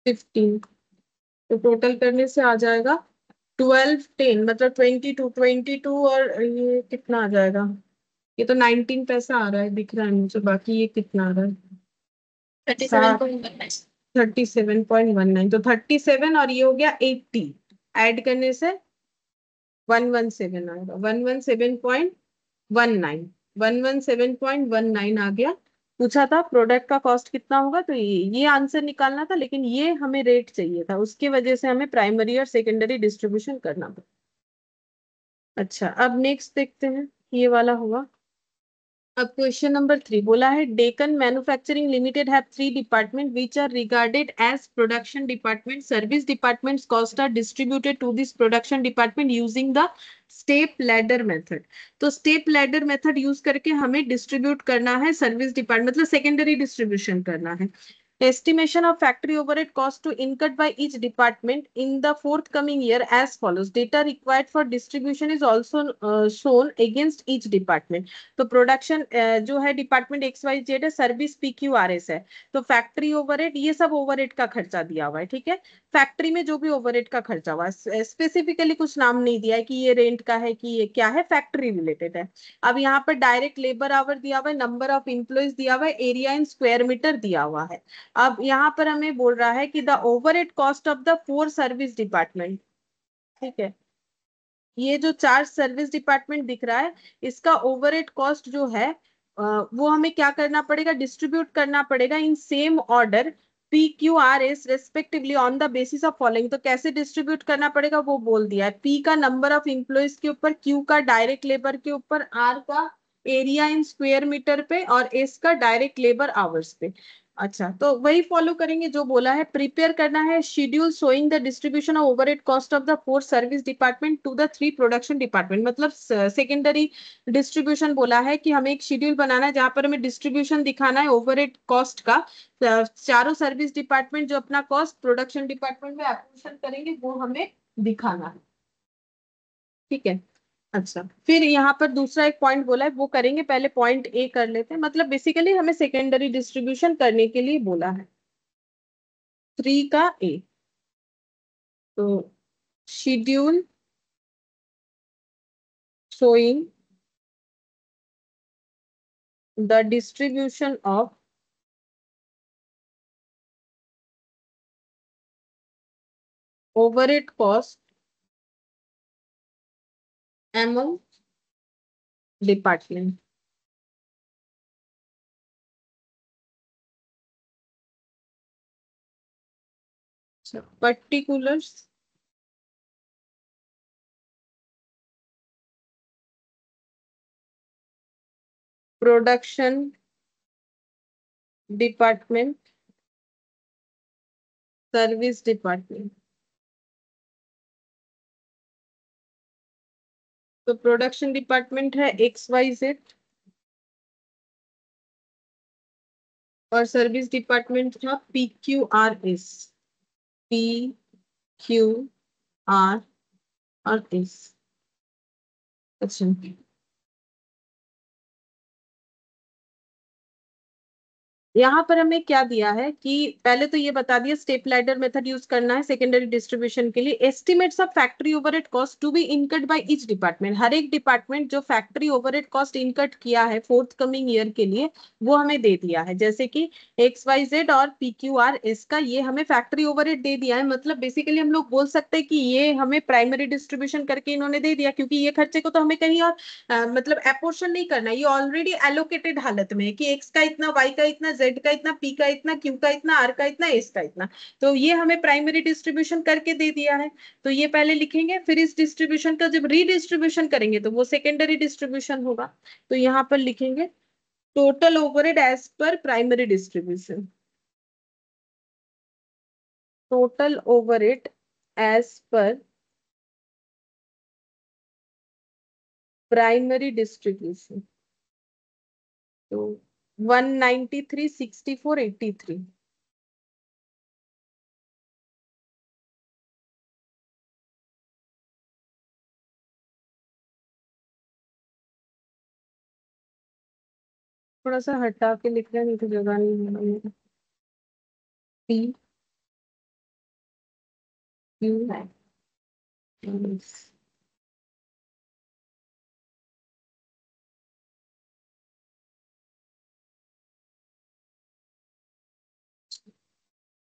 A: 15। तो टोटल करने से आ जाएगा 12, 10, मतलब 22, और ये कितना आ जाएगा, ये तो 19 पैसा आ रहा है दिख रहा है मुझे, बाकी ये कितना आ रहा है,
B: 37 पॉइंट करना है।
A: 37.19, तो 37 और ये हो गया 80, ऐड करने से 117 आएगा, 117.19, 117.19 आ गया। पूछा था प्रोडक्ट का कॉस्ट कितना होगा, तो ये आंसर निकालना था, लेकिन ये हमें रेट चाहिए था, उसकी वजह से हमें प्राइमरी और सेकेंडरी डिस्ट्रीब्यूशन करना पड़ा। अच्छा, अब नेक्स्ट देखते हैं, ये वाला हुआ। अब क्वेश्चन नंबर 3 बोला है, Deccan manufacturing limited have 3 department which are regarded as production department. Service departments cost are distributed to this production department using the step ladder method. तो स्टेप लैडर मेथड यूज करके हमें डिस्ट्रीब्यूट करना है सर्विस डिपार्टमेंट, मतलब सेकेंडरी डिस्ट्रीब्यूशन करना है। Estimation of factory overhead cost to incurred by each department in the forthcoming year as follows. Data required for distribution is also shown against each department. तो प्रोडक्शन जो है डिपार्टमेंट XYZ है, सर्विस PQRS है, तो फैक्ट्री ओवरहेड, ये सब ओवरहेड का खर्चा दिया हुआ है, ठीक है। फैक्ट्री में जो भी ओवरहेड का खर्चा हुआ है, स्पेसिफिकली कुछ नाम नहीं दिया है कि ये रेंट का है कि ये क्या है, फैक्ट्री रिलेटेड है। अब यहाँ पर डायरेक्ट लेबर आवर दिया हुआ है, नंबर ऑफ इंप्लॉइज दिया हुआ है, एरिया इन स्क्वायर मीटर दिया हुआ है। अब यहाँ पर हमें बोल रहा है कि the overhead cost of the 4 service department, ठीक है, ये जो 4 सर्विस डिपार्टमेंट दिख रहा है, इसका ओवरहेड कॉस्ट जो है वो हमें क्या करना पड़ेगा, डिस्ट्रीब्यूट करना पड़ेगा in same order P Q R S respectively on the basis of following. तो कैसे डिस्ट्रीब्यूट करना पड़ेगा वो बोल दिया है। पी का नंबर ऑफ एम्प्लॉइज के ऊपर, क्यू का डायरेक्ट लेबर के ऊपर, आर का एरिया इन स्क्वायर मीटर पे, और एस का डायरेक्ट लेबर आवर्स पे। अच्छा, तो वही फॉलो करेंगे जो बोला है। प्रिपेयर करना है schedule showing the distribution of overhead cost of the 4 service department to the 3 production department. मतलब सेकेंडरी डिस्ट्रीब्यूशन बोला है कि हमें एक शेड्यूल बनाना है जहां पर हमें डिस्ट्रीब्यूशन दिखाना है ओवरहेड कॉस्ट का। चारों सर्विस डिपार्टमेंट जो अपना कॉस्ट प्रोडक्शन डिपार्टमेंट में एप्लीकेशन करेंगे वो हमें दिखाना है। ठीक है। अच्छा, फिर यहाँ पर दूसरा एक पॉइंट बोला है वो करेंगे, पहले पॉइंट ए कर लेते हैं। मतलब बेसिकली हमें सेकेंडरी डिस्ट्रीब्यूशन करने के लिए बोला है। 3 का ए, तो schedule showing the distribution of overhead cost among department। particulars production department, service department। तो प्रोडक्शन डिपार्टमेंट है एक्स वाई जेड, और सर्विस डिपार्टमेंट था P Q R S. P Q R और एस। अच्छा, यहाँ पर हमें क्या दिया है कि पहले तो ये बता दिया स्टेप लैडर मेथड यूज करना है सेकेंडरी डिस्ट्रीब्यूशन के लिए। Estimates of factory overhead cost to be incurred by each department. हर एक डिपार्टमेंट जो फैक्ट्री ओवरहेड कॉस्ट इनकर्ड किया है फोर्थ कमिंग ईयर के लिए वो हमें दे दिया है। जैसे कि एक्स वाई जेड और पी क्यू आर इसका ये हमें फैक्ट्री ओवरहेड दे दिया है। मतलब बेसिकली हम लोग बोल सकते हैं कि ये हमें प्राइमरी डिस्ट्रीब्यूशन करके इन्होंने दे दिया, क्योंकि ये खर्चे को तो हमें कहीं और मतलब अपोर्शन नहीं करना, ये ऑलरेडी एलोकेटेड हालत में है कि एक्स का इतना, वाई का इतना, जेड का इतना, पी का इतना, क्यू का इतना, आर का इतना, एस का इतना। तो ये हमें प्राइमरी डिस्ट्रीब्यूशन करके दे दिया है। तो ये पहले लिखेंगे, फिर इस डिस्ट्रीब्यूशन का जब रीडिस्ट्रीब्यूशन करेंगे तो वो सेकेंडरी डिस्ट्रीब्यूशन होगा। तो यहाँ पर लिखेंगे total overhead as per primary distribution. Total overhead as per primary distribution. तो 193, 64, 83। थोड़ा सा हटा के लिख रहे हैं, नहीं तो जगह नहीं है मेरे। पी क्यू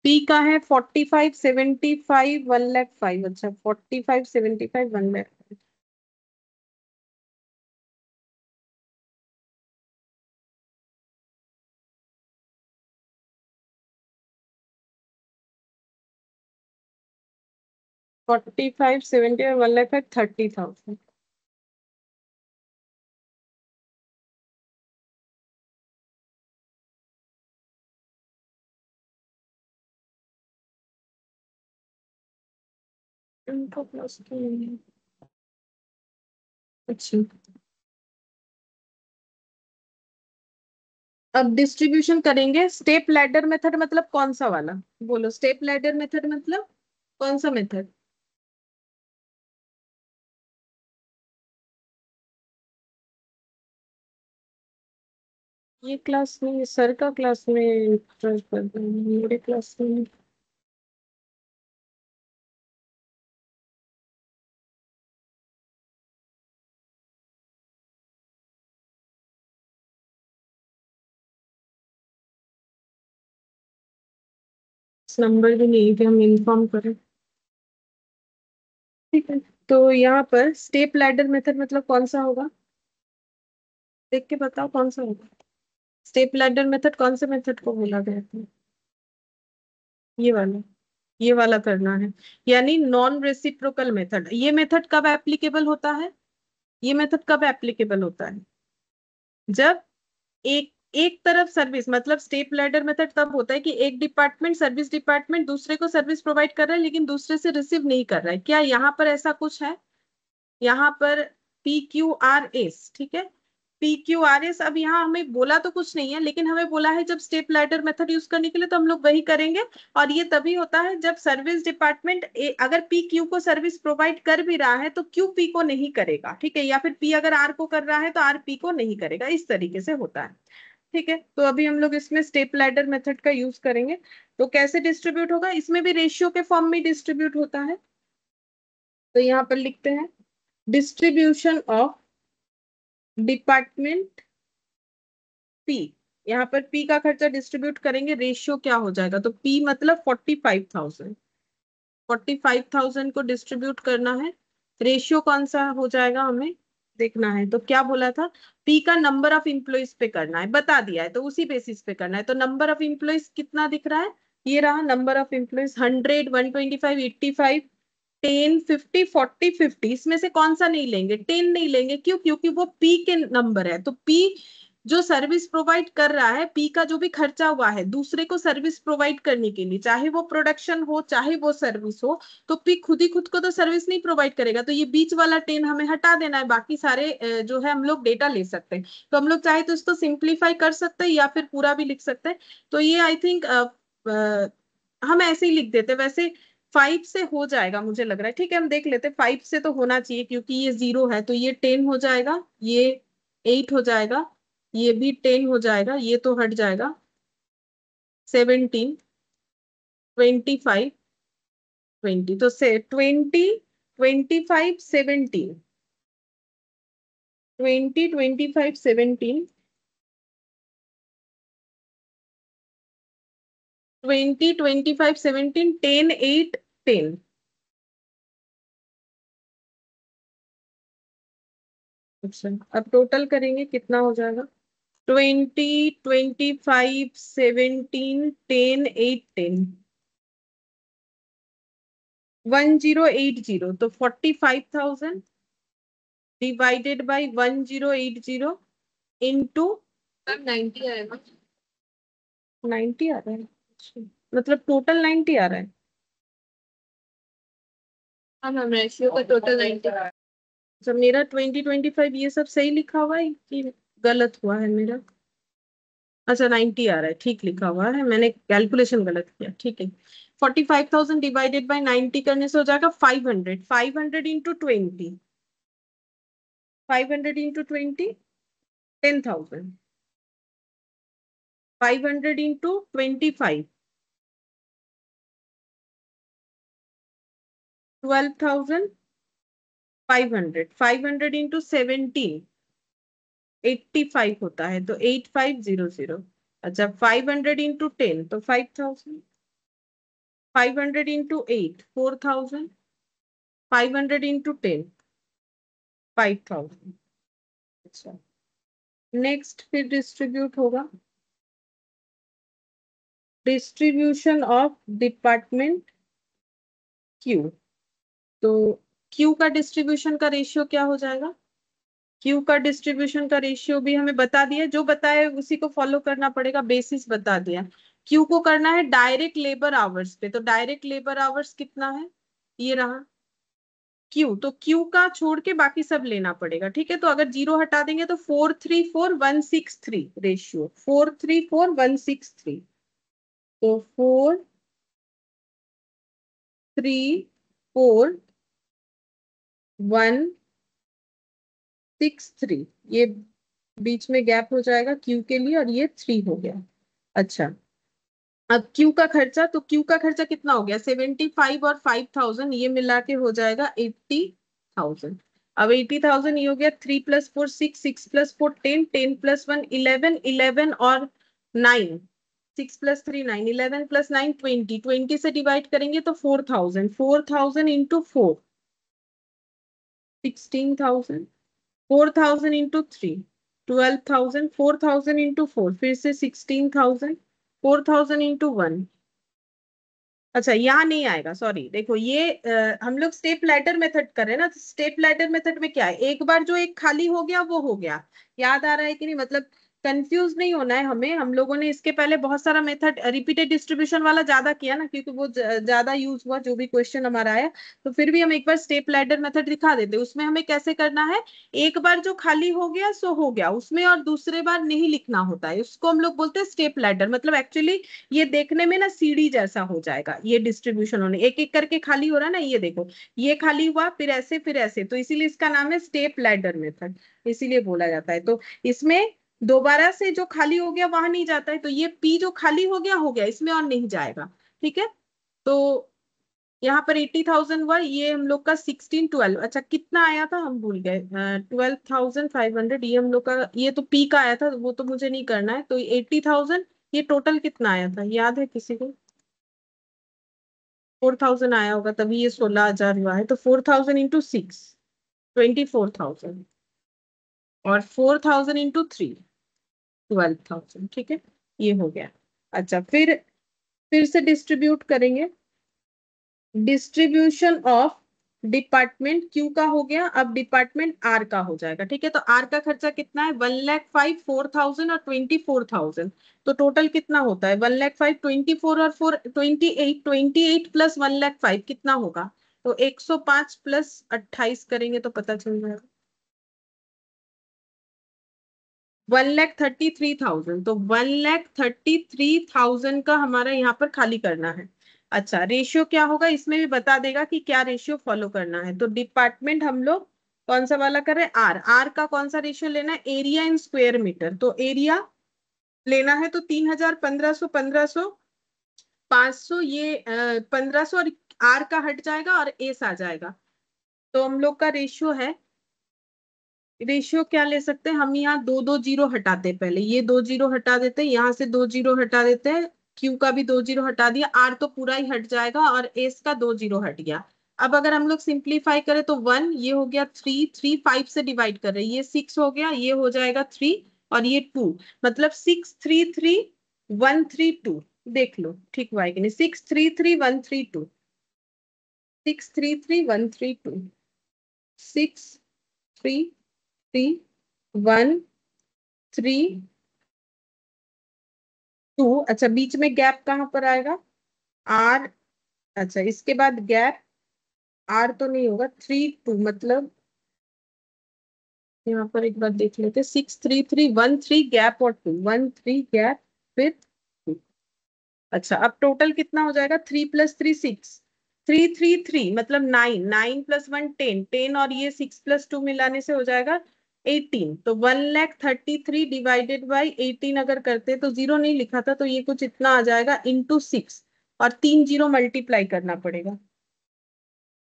A: पी का है 45, 75, 1,05,000। अच्छा, 45, 75, 1,00,000। Forty five 1,05,000, 30,000। इनको प्लस क्यों नहीं है? अच्छा, अब डिस्ट्रीब्यूशन करेंगे स्टेप लैडर मेथड। मतलब कौन सा वाला? बोलो, स्टेप लैडर मेथड मतलब कौन सा मेथड? ये क्लास में, सर का क्लास में ट्रांसफर कर देंगे, मेरे क्लास में। इस नंबर भी नहीं है कि हम इन्फॉर्म करें। ठीक है, तो यहाँ पर स्टेप लैडर मेथड मतलब कौन सा होगा? देख के बताओ कौन सा होगा। स्टेप लैडर मेथड कौन से मेथड को बोला गया था? ये वाला करना है, यानी नॉन रेसिप्रोकल मेथड। ये मेथड कब एप्लीकेबल होता है? ये मेथड कब एप्लीकेबल होता है? जब एक एक तरफ सर्विस, मतलब स्टेप लैडर मेथड तब होता है कि एक डिपार्टमेंट, सर्विस डिपार्टमेंट दूसरे को सर्विस प्रोवाइड कर रहा है लेकिन दूसरे से रिसीव नहीं कर रहा है। क्या यहाँ पर ऐसा कुछ है? यहाँ पर PQRS, ठीक है, PQRS। अब यहाँ हमें बोला तो कुछ नहीं है, लेकिन हमें बोला है जब स्टेप लैडर मेथड यूज करने के लिए तो हम लोग वही करेंगे। और ये तभी होता है जब सर्विस डिपार्टमेंट अगर PQ को सर्विस प्रोवाइड कर भी रहा है तो QP को नहीं करेगा, ठीक है, या फिर P अगर R को कर रहा है तो RP को नहीं करेगा। इस तरीके से होता है, ठीक है। तो अभी हम लोग इसमें स्टेप लैडर मेथड का यूज करेंगे। तो कैसे डिस्ट्रीब्यूट होगा? इसमें भी रेशियो के फॉर्म में डिस्ट्रीब्यूट होता है। तो यहाँ पर लिखते हैं डिस्ट्रीब्यूशन ऑफ डिपार्टमेंट P। यहाँ पर P का खर्चा डिस्ट्रीब्यूट करेंगे, रेशियो क्या हो जाएगा? तो P मतलब 45,000, 45,000 को डिस्ट्रीब्यूट करना है। रेशियो कौन सा हो जाएगा हमें देखना है। तो क्या बोला था? P का नंबर ऑफ इंप्लॉइज पे करना है, बता दिया है तो उसी बेसिस पे करना है। तो नंबर ऑफ इंप्लॉइज कितना दिख रहा है? ये रहा नंबर ऑफ इंप्लॉइज, 100, 125, 85, 10, 50, 40, 50। इसमें से कौन सा नहीं लेंगे? 10 नहीं लेंगे। क्यों? क्योंकि वो P के नंबर है। तो P जो सर्विस प्रोवाइड कर रहा है, P का जो भी खर्चा हुआ है दूसरे को सर्विस प्रोवाइड करने के लिए, चाहे वो प्रोडक्शन हो चाहे वो सर्विस हो, तो P खुद ही खुद को तो सर्विस नहीं प्रोवाइड करेगा। तो ये बीच वाला 10 हमें हटा देना है, बाकी सारे जो है हम लोग डेटा ले सकते हैं। तो हम लोग चाहे तो इसको सिंप्लीफाई कर सकते हैं या फिर पूरा भी लिख सकते हैं। तो ये आई थिंक हम ऐसे ही लिख देते, वैसे 5 से हो जाएगा मुझे लग रहा है। ठीक है, हम देख लेते, 5 से तो होना चाहिए क्योंकि ये 0 है। तो ये 10 हो जाएगा, ये 8 हो जाएगा, ये भी 10 हो जाएगा, ये तो हट जाएगा, 17, 25, 20। तो से 20, 25, 17, 20, 25, 17, 20, 25, 17, 10, 8, 10। अच्छा, अब टोटल करेंगे कितना हो जाएगा? 20, 25, 17, 10, 8, 10, 1080। तो 45,000 डिवाइडेड बाई 1080 इंटू
B: मैम 90 आएगा।
A: 90 आ रहा है। अच्छा, मतलब टोटल 90 आ रहा है।
B: हाँ मैम, रेशियो का टोटल 90।
A: अच्छा, मेरा 20, 25 ये सब सही लिखा हुआ है कि गलत हुआ है मेरा? अच्छा, 90 आ रहा है, ठीक लिखा हुआ है, मैंने कैलकुलेशन गलत किया, ठीक है। 45,000 डिवाइडेड बाई 90 करने से हो जाएगा 500, 500 इंटू 20, 500 इंटू 20, 10,000, 500 इंटू 25, 12,500, 500 इंटू 17, 85 होता है, तो 8500। अच्छा, 500 इंटू 10 तो 5,000, 500 इंटू 8 4,000, 500 इंटू 10 5,000। अच्छा, नेक्स्ट फिर डिस्ट्रीब्यूट होगा, डिस्ट्रीब्यूशन ऑफ डिपार्टमेंट क्यू। तो क्यू का डिस्ट्रीब्यूशन का रेशियो क्या हो जाएगा? क्यू का डिस्ट्रीब्यूशन का रेशियो भी हमें बता दिया, जो बताया उसी को फॉलो करना पड़ेगा, बेसिस बता दिया। क्यू को करना है डायरेक्ट लेबर आवर्स पे, तो डायरेक्ट लेबर आवर्स कितना है? ये रहा क्यू। तो क्यू का छोड़ के बाकी सब लेना पड़ेगा, ठीक है। तो अगर 0 हटा देंगे तो 434,163 रेशियो, 434,163। तो 434,163, ये बीच में गैप हो जाएगा क्यू के लिए और ये 3 हो गया। अच्छा, अब क्यू का खर्चा, तो क्यू का खर्चा कितना हो गया? 75 और 5,000 ये मिला के हो जाएगा 80,000। अब 80,000 ये हो गया, 3 + 4 6, 6 + 4 10, 10 + 1 11, 11 और 9, 6 + 3 9, 11 + 9 20, 20 से डिवाइड करेंगे तो 4,000, 4,000 इंटू 4 16,000, 4,000 इंटू 3 12,000, 4,000 इंटू 4 फिर से 16,000, 4,000 इंटू 1 अच्छा यहाँ नहीं आएगा, सॉरी, देखो ये हम लोग स्टेप लैडर मेथड कर रहे हैं ना, स्टेप लैडर मेथड में क्या है, एक बार जो एक खाली हो गया वो हो गया। याद आ रहा है कि नहीं, मतलब कंफ्यूज नहीं होना है हमें। हम लोगों ने इसके पहले बहुत सारा मेथड रिपीटेड डिस्ट्रीब्यूशन वाला ज्यादा किया ना, क्योंकि वो ज्यादा यूज हुआ जो भी क्वेश्चन हमारा आया। तो फिर भी हम एक बार स्टेप लैडर मेथड दिखा देते, उसमें हमें कैसे करना है। एक बार जो खाली हो गया सो हो गया उसमें, और दूसरे बार नहीं लिखना होता है, उसको हम लोग बोलते हैं स्टेप लैडर। मतलब एक्चुअली ये देखने में ना सीढ़ी जैसा हो जाएगा, ये डिस्ट्रीब्यूशन होने एक एक करके खाली हो रहा है ना, ये देखो, ये खाली हुआ फिर ऐसे, तो इसीलिए इसका नाम है स्टेप लैडर मेथड, इसीलिए बोला जाता है। तो इसमें दोबारा से जो खाली हो गया वहां नहीं जाता है, तो ये पी जो खाली हो गया इसमें और नहीं जाएगा। ठीक है, तो यहाँ पर 80,000 हुआ, ये हम लोग का 1612, अच्छा कितना आया था हम भूल गए, 12,500, ये हम लोग का, ये तो पी का आया था, वो तो मुझे नहीं करना है। तो 80,000, ये टोटल कितना आया था याद है किसी को? 4,000 आया होगा, तभी ये 16,000 हुआ है। तो 4,000 इंटू 6, 24,000, और 4,000 इंटू 3, 12,000। ठीक है, ये हो गया। अच्छा फिर से डिस्ट्रीब्यूट करेंगे। डिस्ट्रीब्यूशन ऑफ डिपार्टमेंट क्यू का हो गया, अब डिपार्टमेंट आर का हो जाएगा। ठीक है, तो आर का खर्चा कितना है, 1,05,000, 4,000 और 24,000। तो टोटल कितना होता है, 1,05,000, 24 और 4, 28, 28 प्लस 1,05,000 कितना होगा। तो 105 प्लस 28 करेंगे तो पता चल जाएगा, 1,33,000। तो 1,33,000 का हमारा यहाँ पर खाली करना है। अच्छा रेशियो क्या होगा, इसमें भी बता देगा कि क्या रेशियो फॉलो करना है। तो डिपार्टमेंट हम लोग कौन सा वाला कर रहे हैं, आर, आर का कौन सा रेशियो लेना है, एरिया इन स्क्वायर मीटर। तो एरिया लेना है तो 3,000, 1,500, 1,500, 500, ये 1,500, और आर का हट जाएगा और एस आ जाएगा। तो हम लोग का रेशियो है, रेशियो क्या ले सकते हैं हम, यहाँ दो दो जीरो हटाते हैं, पहले ये दो जीरो हटा देते हैं, यहाँ से दो जीरो हटा देते हैं, क्यू का भी दो जीरो हटा दिया, आर तो पूरा ही हट जाएगा, और एस का दो जीरो हट गया। अब अगर हम लोग सिंप्लीफाई करें तो 1, ये हो गया 3, 3 5 से डिवाइड कर रहे हैं, ये 6 हो गया, ये हो जाएगा 3, और ये 2, मतलब 6,3,3,1,3,2। देख लो ठीक हुआ है कि नहीं, 6,3,3,1,3,2, 6,3,3,1,3,2, 6,3,3,1,3,2। अच्छा बीच में गैप कहाँ पर आएगा, आर, अच्छा इसके बाद गैप, आर तो नहीं होगा, 3,2, मतलब यहाँ पर एक बार देख लेते, 6,3,3,1,3 गैप और 2, 1,3 गैप, फिर 2। अच्छा अब टोटल कितना हो जाएगा, 3 + 3 6, 3,3,3 मतलब 9, 9 + 1 10, और ये 6 + 2 मिलाने से हो जाएगा 18। तो 1,33,000 डिवाइडेड बाई 18 अगर करते तो जीरो नहीं लिखा था, तो ये कुछ इतना आ जाएगा इंटू 6, और 3 जीरो मल्टीप्लाई करना पड़ेगा।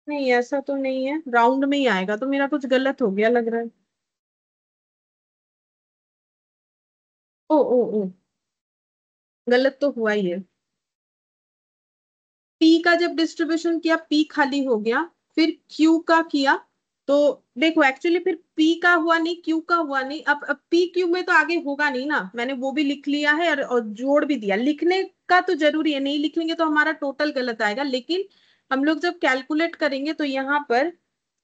A: नहीं ऐसा तो नहीं है, राउंड में ही आएगा, तो मेरा कुछ गलत हो गया लग रहा है। ओ ओ ओ, गलत तो हुआ ही है। पी का जब डिस्ट्रीब्यूशन किया, पी खाली हो गया, फिर क्यू का किया। तो देखो एक्चुअली फिर पी का हुआ नहीं, क्यू का हुआ नहीं, अब पी क्यू में तो आगे होगा नहीं ना, मैंने वो भी लिख लिया है, और जोड़ भी दिया, लिखने का तो जरूरी है, नहीं लिखेंगे तो हमारा टोटल गलत आएगा। लेकिन हम लोग जब कैलकुलेट करेंगे तो यहाँ पर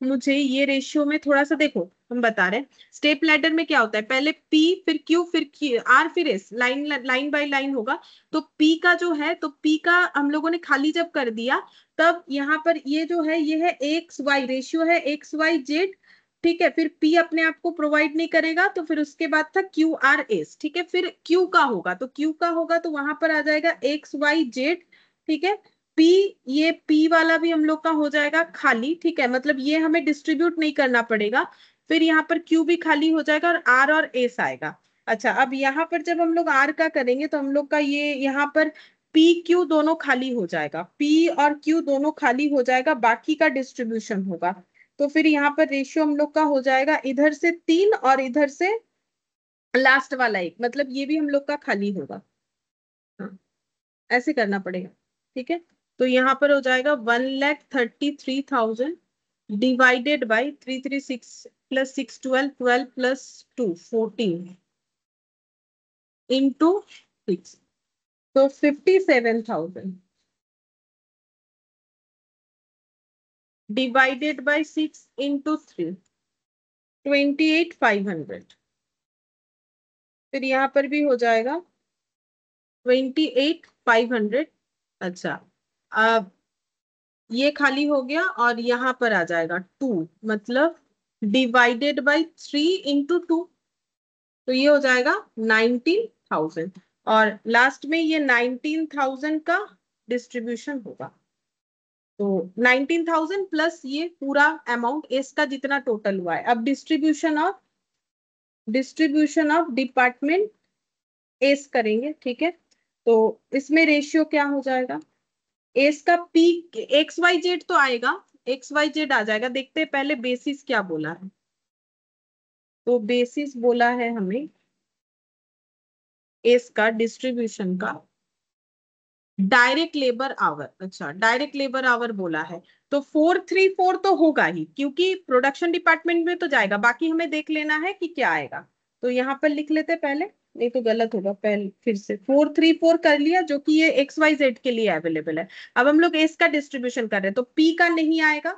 A: मुझे ये रेशियो में थोड़ा सा देखो, हम बता रहे हैं स्टेप लैडर में क्या होता है, पहले पी फिर क्यू फिर आर फिर S, line line by line होगा। तो पी का जो है, तो पी का हम लोगों ने खाली जब कर दिया, तब यहाँ पर ये जो है ये है एक्स वाई, रेशियो है एक्स वाई जेड। ठीक है, फिर पी अपने आप को प्रोवाइड नहीं करेगा, तो फिर उसके बाद था क्यू आर एस। ठीक है, फिर क्यू का होगा, तो क्यू का होगा तो वहां पर आ जाएगा एक्स वाई जेड। ठीक है, पी, ये पी वाला भी हम लोग का हो जाएगा खाली। ठीक है, मतलब ये हमें डिस्ट्रीब्यूट नहीं करना पड़ेगा। फिर यहाँ पर क्यू भी खाली हो जाएगा, और एस आएगा। अच्छा अब यहाँ पर जब हम लोग आर का करेंगे तो हम लोग का ये यहाँ पर पी क्यू दोनों खाली हो जाएगा, पी और क्यू दोनों खाली हो जाएगा, बाकी का डिस्ट्रीब्यूशन होगा। तो फिर यहाँ पर रेशियो हम लोग का हो जाएगा इधर से 3 और इधर से लास्ट वाला 1, मतलब ये भी हम लोग का खाली होगा। हाँ, ऐसे करना पड़ेगा। ठीक है, तो यहाँ पर हो जाएगा 1,33,000 divided by 336 plus 6 12, 12 plus 2 14 into 6, तो 57,000। Divided by 6 into 3, 28,500। फिर यहाँ पर भी हो जाएगा 28,500। अच्छा, अब ये खाली हो गया और यहाँ पर आ जाएगा 2, मतलब डिवाइडेड बाय 3 इंटू 2, तो ये हो जाएगा 19,000। और लास्ट में ये 19,000 का डिस्ट्रीब्यूशन होगा। तो 19,000 प्लस ये पूरा अमाउंट एस का जितना टोटल हुआ है। अब डिस्ट्रीब्यूशन ऑफ डिपार्टमेंट एस करेंगे, ठीक है। तो इसमें रेशियो क्या हो जाएगा, एस का पी, एक्स वाई जेड तो आएगा, एक्स वाई जेड आ जाएगा। देखते हैं पहले बेसिस क्या बोला है। तो बेसिस बोला है हमें एस का डिस्ट्रीब्यूशन का डायरेक्ट लेबर आवर। अच्छा, डायरेक्ट लेबर आवर बोला है, तो 434 तो होगा ही, क्योंकि प्रोडक्शन डिपार्टमेंट में तो जाएगा। बाकी हमें देख लेना है कि क्या आएगा। तो यहाँ पर लिख लेते पहले, नहीं तो गलत होगा। पहले फिर से 434 कर लिया, जो कि ये एक्स वाई जेड के लिए अवेलेबल है। अब हम लोग एस का डिस्ट्रीब्यूशन कर रहे हैं, तो पी का नहीं आएगा,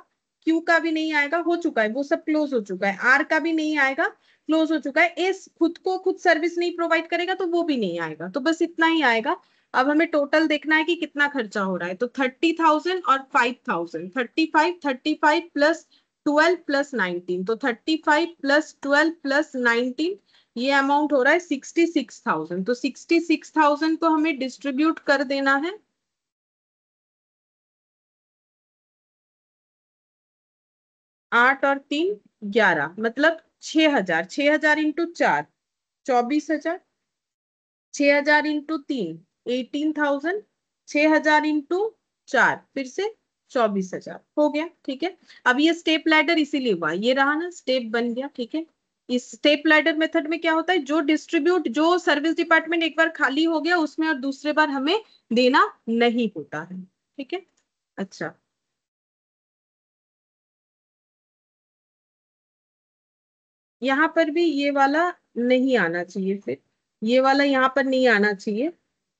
A: क्यू का भी नहीं आएगा, हो चुका है वो सब, क्लोज हो चुका है। आर का भी नहीं आएगा, क्लोज हो चुका है। एस खुद को खुद सर्विस नहीं प्रोवाइड करेगा, तो वो भी नहीं आएगा। तो बस इतना ही आएगा। अब हमें टोटल देखना है कि कितना खर्चा हो रहा है। तो 30,000 और 5,000, 35 प्लस 12 प्लस 19, तो 35 प्लस 12 प्लस 19, ये अमाउंट हो रहा है 66,000। तो 66,000 को हमें डिस्ट्रीब्यूट कर देना है। 8 और 3 11, मतलब 6,000। 6,000 इंटू 4, 24,000। 6,000 इंटू 3, 18,000। 6,000 इंटू 4, फिर से 24,000 हो गया, ठीक है। अब ये स्टेप लैडर इसीलिए हुआ, ये रहा ना, स्टेप बन गया, ठीक है। इस स्टेप लैडर मेथड में क्या होता है, जो सर्विस डिपार्टमेंट एक बार खाली हो गया उसमें और दूसरे बार हमें देना नहीं होता है, ठीक है। अच्छा, यहाँ पर भी ये वाला नहीं आना चाहिए, फिर ये वाला यहाँ पर नहीं आना चाहिए,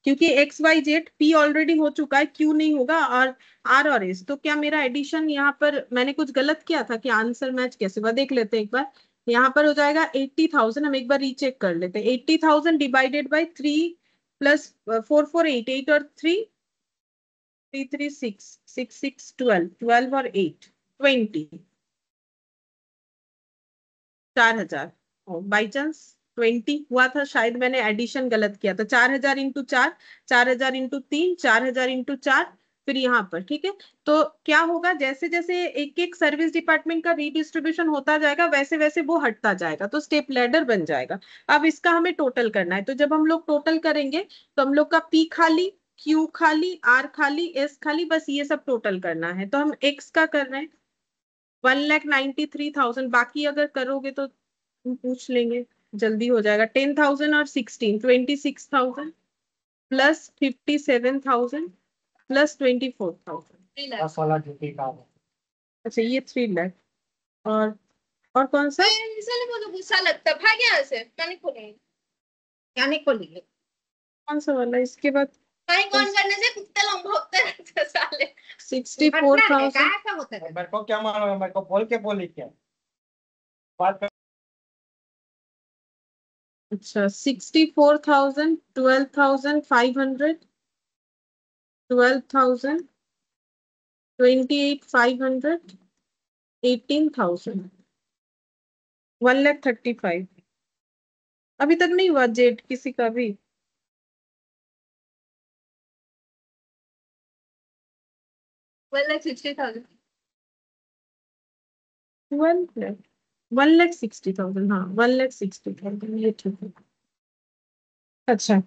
A: क्योंकि X Y Z P already हो चुका है, क्यू नहीं होगा, और आर और एस। तो क्या मेरा एडिशन यहाँ पर मैंने कुछ गलत किया था कि आंसर मैच कैसे हुआ, देख लेते हैं एक बार। यहाँ पर हो जाएगा 80,000, हम एक बार रीचेक कर लेते हैं। 80,000 डिवाइडेड बाई 3 प्लस 4, 4, 8, 8 और 3, 3, 3, 6, 6, 6, 12, 12 और 8, 20, 4,000। बाई चांस 20 हुआ था, शायद मैंने एडिशन गलत किया था। 4,000 इंटू 4, 4,000 इंटू 3, 4,000 इंटू 4, फिर यहाँ पर, ठीक है। तो क्या होगा, जैसे जैसे एक एक सर्विस डिपार्टमेंट का रीडिस्ट्रीब्यूशन होता जाएगा, वैसे वैसे वो हटता जाएगा, तो स्टेप लैडर बन जाएगा। अब इसका हमें टोटल करना है। तो जब हम लोग टोटल करेंगे, तो हम लोग का पी खाली, क्यू खाली, आर खाली, एस खाली, बस ये सब टोटल करना है। तो हम एक्स का कर रहे हैं 1,93,000। बाकी अगर करोगे तो हम पूछ लेंगे, जल्दी हो जाएगा। 10,000 और 16, 26,000 प्लस 57,000 प्लस 24,000।
B: 3 लाख।
C: 10 वाला ड्यूटी का है।
A: अच्छा, ये 3 लाख। और कौन सा,
B: इसलिए मुझे गुस्सा लगता है, भाग यहाँ से, मैं नहीं खोलूंगी। क्या नहीं खोलेंगे?
A: कौन सा वाला, इसके बाद
B: माइक ऑन करने से कुत्ते लोग भौंकते रहते हैं साले।
A: 64,000।
B: क्या क्या होता है?
C: मेरे को क्या मालूम, मेरे को बोल के बोली क्या बात कर।
A: अच्छा, 64,000, 12,500, 12,000, 28,500, 18,000, 1,35,000। अभी तक नहीं हुआ जेड किसी का भी।
B: 1,60,000।
A: 1 लाख, 1,60,000, हाँ 1,60,000, ये ठीक है। अच्छा,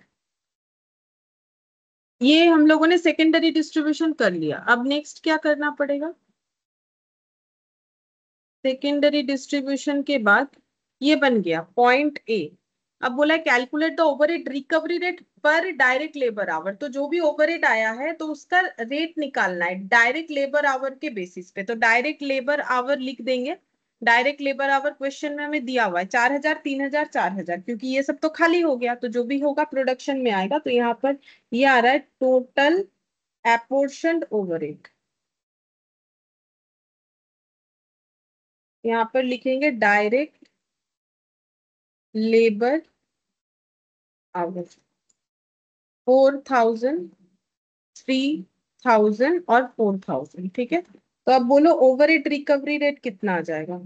A: ये हम लोगों ने सेकेंडरी डिस्ट्रीब्यूशन कर लिया। अब नेक्स्ट क्या करना पड़ेगा, सेकेंडरी डिस्ट्रीब्यूशन के बाद ये बन गया पॉइंट ए। अब बोला है calculate the overhead recovery rate पर डायरेक्ट लेबर आवर। तो जो भी ओवरहेड आया है तो उसका रेट निकालना है डायरेक्ट लेबर आवर के बेसिस पे। तो डायरेक्ट लेबर आवर लिख देंगे। डायरेक्ट लेबर आवर क्वेश्चन में हमें दिया हुआ है 4,000, 3,000, 4,000, क्योंकि ये सब तो खाली हो गया, तो जो भी होगा प्रोडक्शन में आएगा। तो यहाँ पर ये आ रहा है टोटल एपोर्शनड ओवरहेड। यहाँ पर लिखेंगे डायरेक्ट लेबर आवर 4000, 3000 और 4000। ठीक है, तो अब बोलो ओवर हेड रिकवरी रेट कितना आ जाएगा।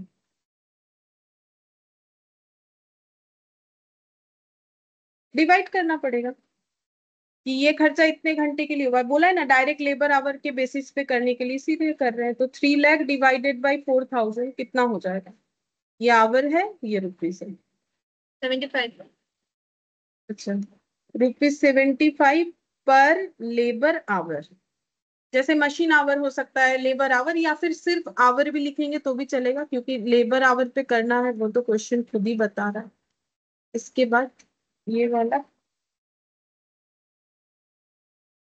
A: डिवाइड करना पड़ेगा कि ये खर्चा इतने घंटे के लिए हुआ है। बोला है ना डायरेक्ट लेबर आवर के बेसिस पे करने के लिए, इसीलिए कर रहे हैं। तो 3 लाख डिवाइडेड बाई 4000 कितना हो जाएगा। ये आवर है, ये रुपीज है।
B: 75।
A: अच्छा, ₹75 पर लेबर आवर। जैसे मशीन आवर हो सकता है, लेबर आवर, या फिर सिर्फ आवर भी लिखेंगे तो भी चलेगा, क्योंकि लेबर आवर पे करना है वो तो क्वेश्चन खुद ही बता रहा है। इसके बाद ये वाला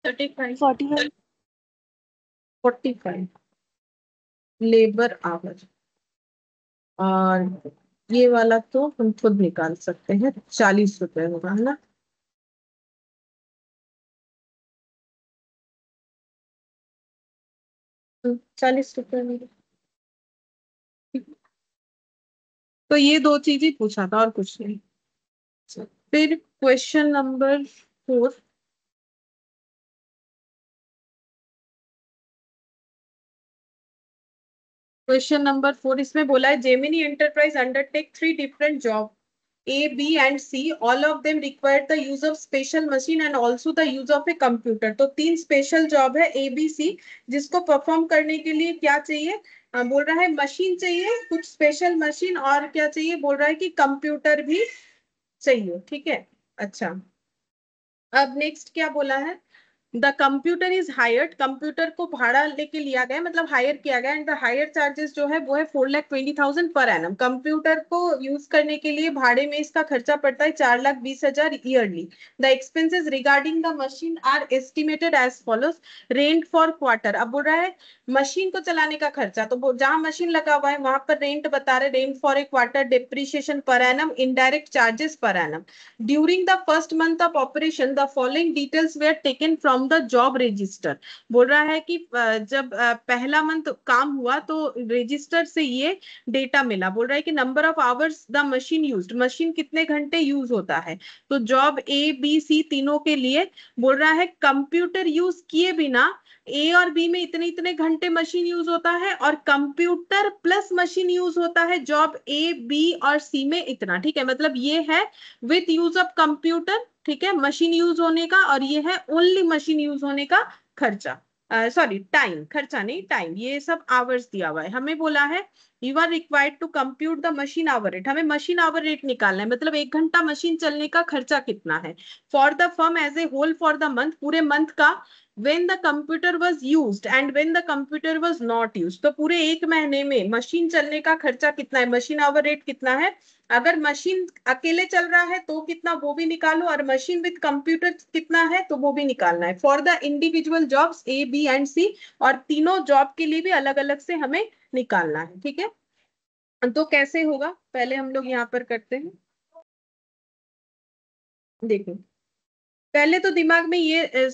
B: 35।
D: 45।
A: 45 लेबर आवर। और ये वाला तो हम खुद निकाल सकते हैं, 40 रुपए होगा, है ना। तो 40 रुपए में। तो ये दो चीज ही पूछा था और कुछ नहीं। फिर क्वेश्चन नंबर 4। क्वेश्चन नंबर 4 इसमें बोला है Gemini enterprise undertake 3 different job A, B and C. All of them require the use of special machine and also the use of a computer. तो 3 स्पेशल जॉब है A, B, C, जिसको परफॉर्म करने के लिए क्या चाहिए। बोल रहा है मशीन चाहिए, कुछ स्पेशल मशीन, और क्या चाहिए बोल रहा है कि कंप्यूटर भी चाहिए। ठीक है, अच्छा। अब नेक्स्ट क्या बोला है, the computer is hired, computer को भाड़ा लेके लिया गया, मतलब हायर किया गया, एंड द हायर चार्जेस जो है वो है 4,20,000 पर एनम। कंप्यूटर को यूज करने के लिए भाड़े में इसका खर्चा पड़ता है 4,20,000 yearly. The expenses regarding the machine are estimated as follows. Rent for quarter, अब बोल रहा है मशीन को चलाने का खर्चा, तो जहां मशीन लगा हुआ है वहां पर रेंट बता रहे, rent for a quarter, depreciation per annum, indirect charges per annum. During the first month of operation the following details where taken from the job register. बोल रहा है कि जब पहला मंथ काम हुआ तो रजिस्टर से ये डेटा मिला। बोल रहा है कि number of hours the machine used, machine कितने घंटे यूज होता है। तो जॉब ए बी सी तीनों के लिए बोल रहा है कंप्यूटर यूज किए बिना ए और बी में इतने इतने घंटे मशीन यूज होता है, और कंप्यूटर प्लस मशीन यूज होता है जॉब ए बी और सी में इतना। ठीक है, मतलब ये है विथ यूज ऑफ कंप्यूटर, ठीक है, मशीन यूज होने का, और ये है ओनली मशीन यूज होने का खर्चा, सॉरी टाइम, खर्चा नहीं टाइम। ये सब आवर्स दिया हुआ है। हमें बोला है you are required to compute the machine hour rate, हमें मशीन आवर रेट निकालना है, मतलब 1 घंटा मशीन चलने का खर्चा कितना है for the firm as a whole for the month, पूरे मंथ का। when the computer was used and when the computer was not used, तो पूरे 1 महीने में मशीन चलने का खर्चा कितना है, मशीन आवर रेट कितना है। अगर मशीन अकेले चल रहा है तो कितना वो भी निकालो, और मशीन विद कंप्यूटर कितना है तो वो भी निकालना है for the individual jobs A B and C, और तीनों जॉब के लिए भी अलग अलग से हमें निकालना है। ठीक है, तो कैसे होगा पहले हम लोग यहाँ पर करते हैं। देखो, पहले तो दिमाग में ये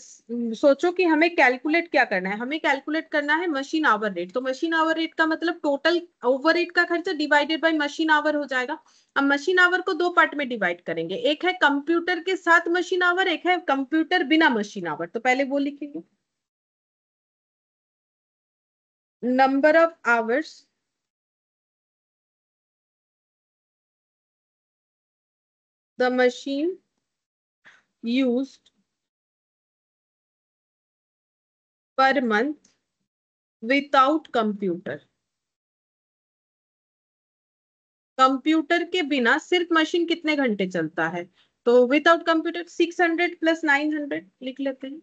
A: सोचो कि हमें कैलकुलेट क्या करना है। हमें कैलकुलेट करना है मशीन आवर रेट। तो मशीन आवर रेट का मतलब टोटल ओवर रेट का खर्चा डिवाइडेड बाय मशीन आवर हो जाएगा। अब मशीन आवर को 2 पार्ट में डिवाइड करेंगे, एक है कंप्यूटर के साथ मशीन आवर, एक है कंप्यूटर बिना मशीन आवर। तो पहले वो लिखेंगे, number of hours the machine used per month without computer. Computer के बिना सिर्फ मशीन कितने घंटे चलता है, तो विदाउट कंप्यूटर 600 प्लस 900 लिख लेते हैं।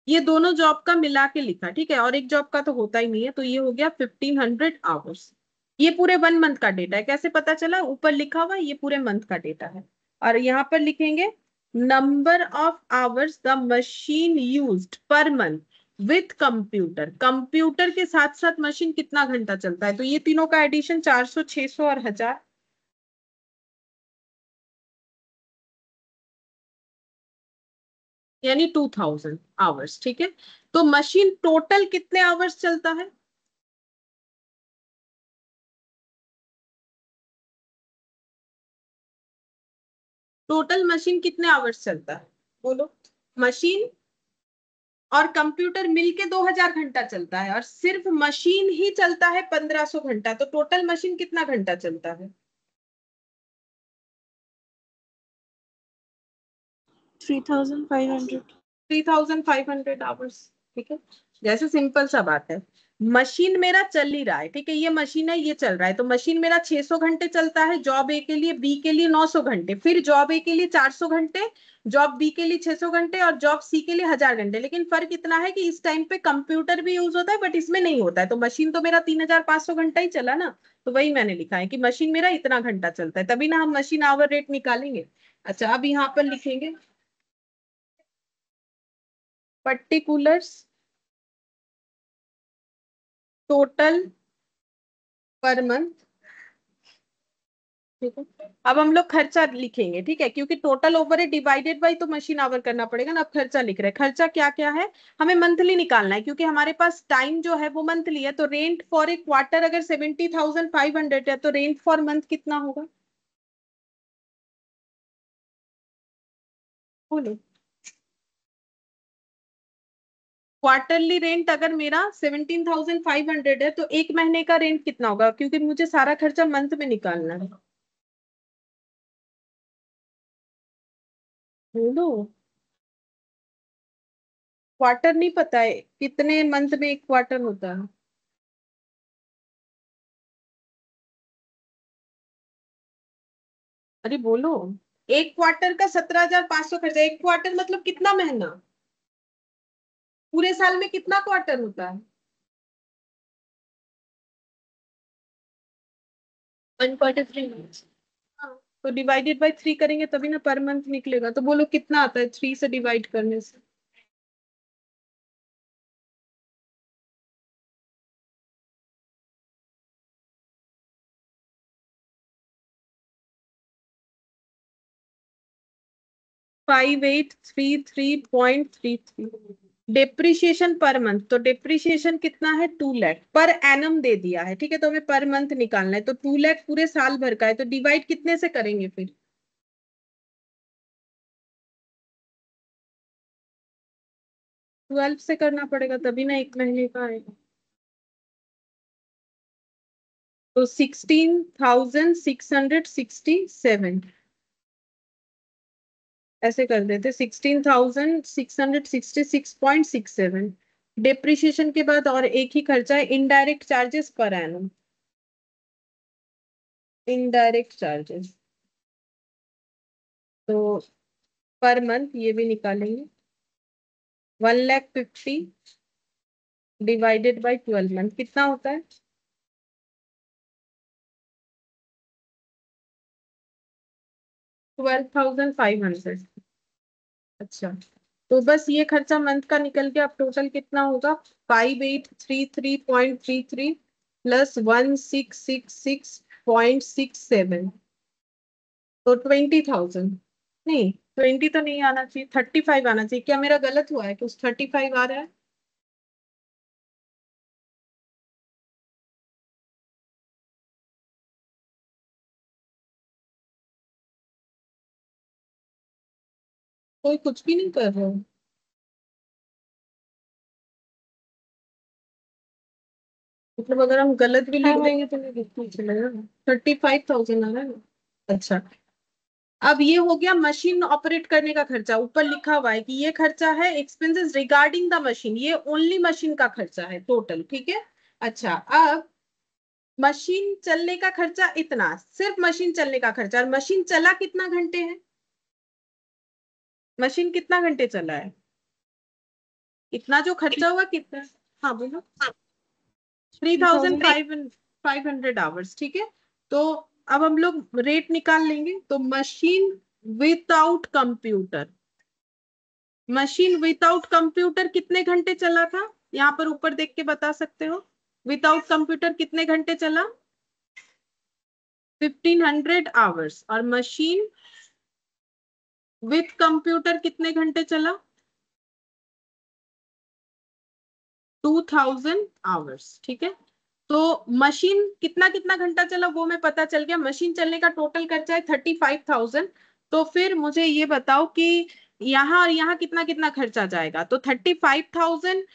A: ये दोनों जॉब का मिला के लिखा, ठीक है, और एक जॉब का तो होता ही नहीं है, तो ये हो गया 1500 आवर्स। ये पूरे 1 मंथ का डेटा है। कैसे पता चला, ऊपर लिखा हुआ ये पूरे मंथ का डेटा है। और यहाँ पर लिखेंगे number of hours the machine used per month with computer, computer के साथ साथ मशीन कितना घंटा चलता है। तो ये तीनों का एडिशन 400, 600 और 1000, यानी 2000 आवर्स। ठीक है, तो मशीन टोटल कितने आवर्स चलता है। टोटल मशीन कितने आवर्स चलता है बोलो। मशीन और कंप्यूटर मिलके 2000 घंटा चलता है और सिर्फ मशीन ही चलता है 1500 घंटा, तो टोटल मशीन कितना घंटा चलता है?
D: 3500।
A: 3500 आवर्स। ठीक है, जैसे सिंपल सा बात है, मशीन मेरा चल ही रहा है, ठीक है, ये मशीन है, ये चल रहा है, तो मशीन मेरा 600 घंटे चलता है, जॉब ए के लिए, बी के लिए 900 घंटे, फिर जॉब ए के लिए 400 घंटे, जॉब बी के लिए 600 घंटे और जॉब सी के लिए 1000 घंटे। लेकिन फर्क इतना है कि इस टाइम पे कंप्यूटर भी यूज होता है बट इसमें नहीं होता है, तो मशीन तो मेरा 3500 घंटा ही चला ना, तो वही मैंने लिखा है कि मशीन मेरा इतना घंटा चलता है, तभी ना हम मशीन आवर रेट निकालेंगे। अच्छा, अब यहाँ पर लिखेंगे पर्टिकुलर्स टोटल पर मंथ। ठीक है, अब हम लोग खर्चा लिखेंगे, ठीक है, क्योंकि टोटल ओवर डिवाइडेड बाई तो मशीन आवर करना पड़ेगा ना। अब खर्चा लिख रहे हैं, खर्चा क्या क्या है हमें मंथली निकालना है, क्योंकि हमारे पास टाइम जो है वो मंथली है। तो रेंट फॉर ए क्वार्टर अगर 70,500 है तो रेंट फॉर मंथ कितना होगा बोलो। क्वार्टरली रेंट अगर मेरा 17,500 है तो एक महीने का रेंट कितना होगा, क्योंकि मुझे सारा खर्चा मंथ में निकालना है। बोलो, क्वार्टर नहीं पता है कितने मंथ में एक क्वार्टर होता है? अरे बोलो, एक क्वार्टर का 17,500 खर्चा, एक क्वार्टर मतलब कितना महीना, पूरे साल में कितना क्वार्टर होता है?
B: 1/3 मंथ।
A: हाँ, तो डिवाइडेड बाय 3 करेंगे तभी ना पर मंथ निकलेगा। तो बोलो कितना आता है 3 से डिवाइड करने से? Five eight three three point three three. Depreciation per month, तो डेप्रिसिएशन कितना है 2 लाख पर एनम दे दिया है, ठीक है, तो हमें पर मंथ निकालना है, तो 2 लाख पूरे साल भर का है, तो डिवाइड कितने से करेंगे फिर? 12 से करना पड़ेगा तभी ना एक महीने का आएगा। तो 16,667 ऐसे कर देते, 16,666.67। डिप्रिशिएशन के बाद और एक ही खर्चा है, indirect charges per annum. Indirect charges तो पर मंथ ये भी निकालेंगे, 1,50,000 डिवाइडेड बाई 12 मंथ कितना होता है? 12,500। अच्छा, तो बस ये खर्चा मंथ का निकल गया। अब टोटल कितना होगा? 5833.33 प्लस 1666.67, तो 20,000। नहीं, 20 तो नहीं आना चाहिए, 35 आना चाहिए। क्या मेरा गलत हुआ है, कुछ 35 आ रहा है? कोई कुछ भी नहीं कर रहे हो? मतलब अगर हम गलत भी लिख देंगे तो नहीं चलेगा। 35,000 आ रहा है। अच्छा, अब ये हो गया मशीन ऑपरेट करने का खर्चा। ऊपर लिखा हुआ है कि ये खर्चा है एक्सपेंसेस रिगार्डिंग द मशीन, ये ओनली मशीन का खर्चा है टोटल, ठीक है। अच्छा, अब मशीन चलने का खर्चा इतना, सिर्फ मशीन चलने का खर्चा। और मशीन चला कितना घंटे है, मशीन कितना घंटे चला है, इतना जो खर्चा हुआ कितना? हाँ बोलो। 3,500 आवर्स, ठीक है। तो अब हम लोग रेट निकाल लेंगे। तो machine without computer, machine without computer कितने घंटे चला था, यहाँ पर ऊपर देख के बता सकते हो। विदाउट कंप्यूटर कितने घंटे चला? 1,500 आवर्स। और मशीन विथ कंप्यूटर कितने घंटे चला? 2,000 आवर्स, ठीक है। तो मशीन कितना कितना घंटा चला वो मैं पता चल गया। मशीन चलने का टोटल खर्चा है 35,000, तो फिर मुझे ये बताओ कि यहाँ और यहाँ कितना कितना खर्चा जाएगा। तो 35,000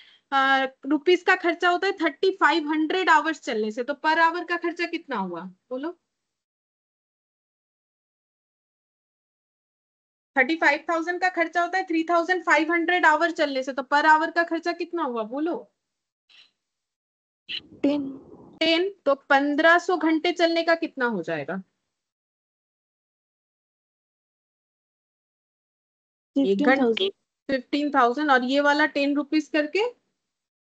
A: रुपीज का खर्चा होता है 3500 आवर्स चलने से। तो पर आवर का खर्चा कितना हुआ बोलो। 35,000 का खर्चा होता है 3500 आवर चलने से। तो पर आवर का खर्चा कितना हुआ बोलो। 10। तो 1500 घंटे चलने का कितना हो जाएगा।
D: 15,000।
A: 15,000 और ये वाला 10 रुपीज करके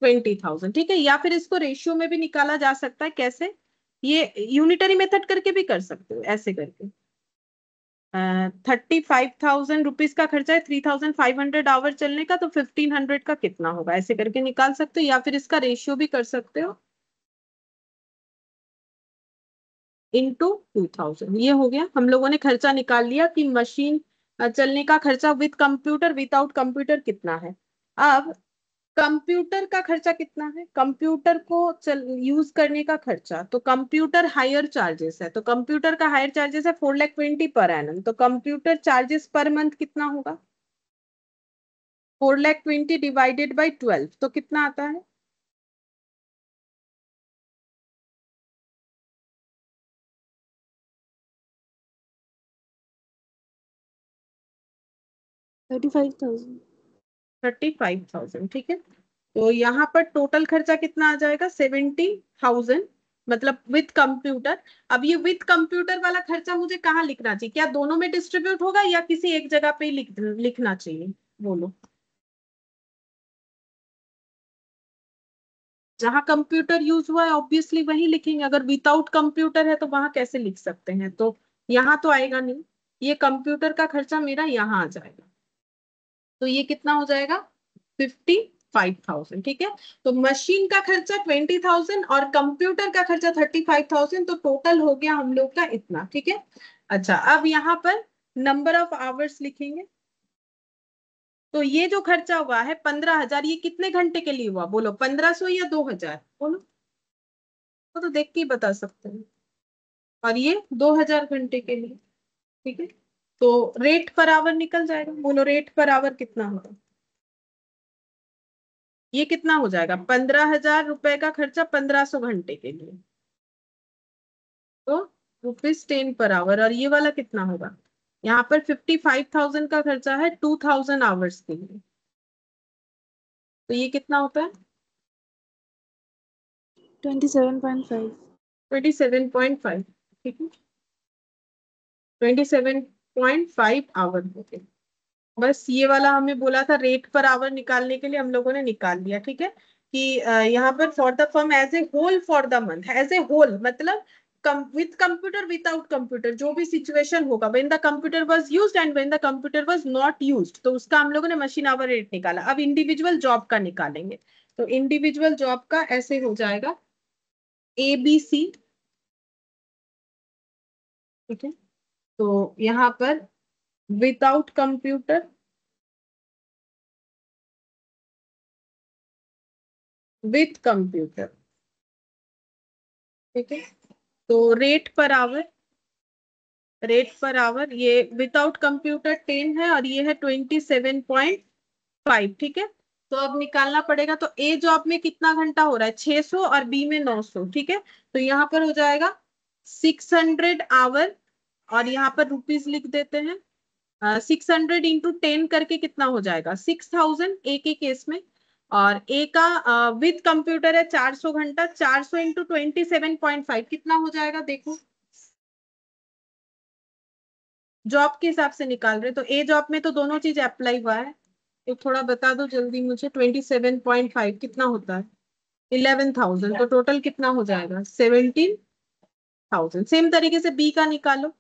A: 20,000। ठीक है, या फिर इसको रेशियो में भी निकाला जा सकता है। कैसे, ये यूनिटरी मेथड करके भी कर सकते हो, ऐसे करके 35,000 रुपीज का खर्चा है 3,500 आवर चलने का, तो 1,500 का कितना होगा, ऐसे करके निकाल सकते हो। या फिर इसका रेशियो भी कर सकते हो इंटू 2,000। ये हो गया, हम लोगों ने खर्चा निकाल लिया कि मशीन चलने का खर्चा विद कंप्यूटर विदाउट कंप्यूटर कितना है। अब कंप्यूटर का खर्चा कितना है, कंप्यूटर को यूज करने का खर्चा। तो कंप्यूटर हायर चार्जेस है, तो कंप्यूटर का हायर चार्जेस है 4,20,000 पर एनम। तो कंप्यूटर चार्जेस पर मंथ कितना होगा, 4,20,000 डिवाइडेड बाई 12, तो कितना आता है।
D: 35,000।
A: 35,000। ठीक है, तो यहाँ पर टोटल खर्चा कितना आ जाएगा 70,000, मतलब विद कंप्यूटर। अब ये विद कंप्यूटर वाला खर्चा मुझे कहाँ लिखना चाहिए, क्या दोनों में डिस्ट्रीब्यूट होगा या किसी एक जगह पे ही लिखना चाहिए बोलो। जहां कंप्यूटर यूज हुआ है ऑब्वियसली वही लिखेंगे। अगर विदाउट कंप्यूटर है तो वहां कैसे लिख सकते हैं, तो यहाँ तो आएगा नहीं। ये कंप्यूटर का खर्चा मेरा यहाँ आ जाएगा, तो ये कितना हो जाएगा 55,000। ठीक है, तो मशीन का खर्चा 20,000 और कंप्यूटर का खर्चा 35,000, तो टोटल हो गया हम लोग का इतना। ठीक है, अच्छा अब यहाँ पर नंबर ऑफ आवर्स लिखेंगे। तो ये जो खर्चा हुआ है 15,000, ये कितने घंटे के लिए हुआ बोलो, 1,500 या 2,000 बोलो। तो देख के ही बता सकते हैं। और ये 2,000 घंटे के लिए। ठीक है, तो रेट पर आवर निकल जाएगा, बोलो रेट पर आवर कितना होगा। ये कितना हो जाएगा 15,000 रुपए का खर्चा 1,500 घंटे के लिए, तो ₹10 पर आवर। और ये वाला कितना होगा, यहाँ पर 55,000 का खर्चा है 2,000 आवर्स के लिए, तो ये कितना होता है
D: 27.5।
A: 27.5। ठीक है, 27.5 आवर हो गए। बस ये वाला हमें बोला था रेट पर आवर निकालने के लिए, हम लोगों ने निकाल लिया। ठीक है, कि यहाँ पर for the firm as a whole for the month, as a whole मतलब विथ कंप्यूटर विदाउट कंप्यूटर, जो भी सिचुएशन होगा, when the computer was used and when the computer was not used, तो उसका हम लोगों ने मशीन आवर रेट निकाला। अब इंडिविजुअल जॉब का निकालेंगे, तो इंडिविजुअल जॉब का ऐसे हो जाएगा ABC। ठीक है, तो यहाँ पर विदाउट कंप्यूटर, विथ कंप्यूटर। ठीक है, तो रेट पर आवर ये विदाउट कंप्यूटर 10 है और ये है 27.5। ठीक है, तो अब निकालना पड़ेगा। तो ए जॉब में कितना घंटा हो रहा है 600 और बी में 900। ठीक है, तो यहाँ पर हो जाएगा 600 आवर, और यहाँ पर रुपीज लिख देते हैं। 600 इंटू 10 करके कितना हो जाएगा 6,000 ए के केस में। और ए का विद कंप्यूटर है 400 घंटा, 400 इंटू 27.5 कितना हो जाएगा देखो, जॉब के हिसाब से निकाल रहे। तो ए जॉब में तो दोनों चीज अप्लाई हुआ है, तो थोड़ा बता दो जल्दी मुझे, 27.5 कितना होता है 11,000, तो टोटल कितना हो जाएगा 17,000। सेम तरीके से बी का निकालो,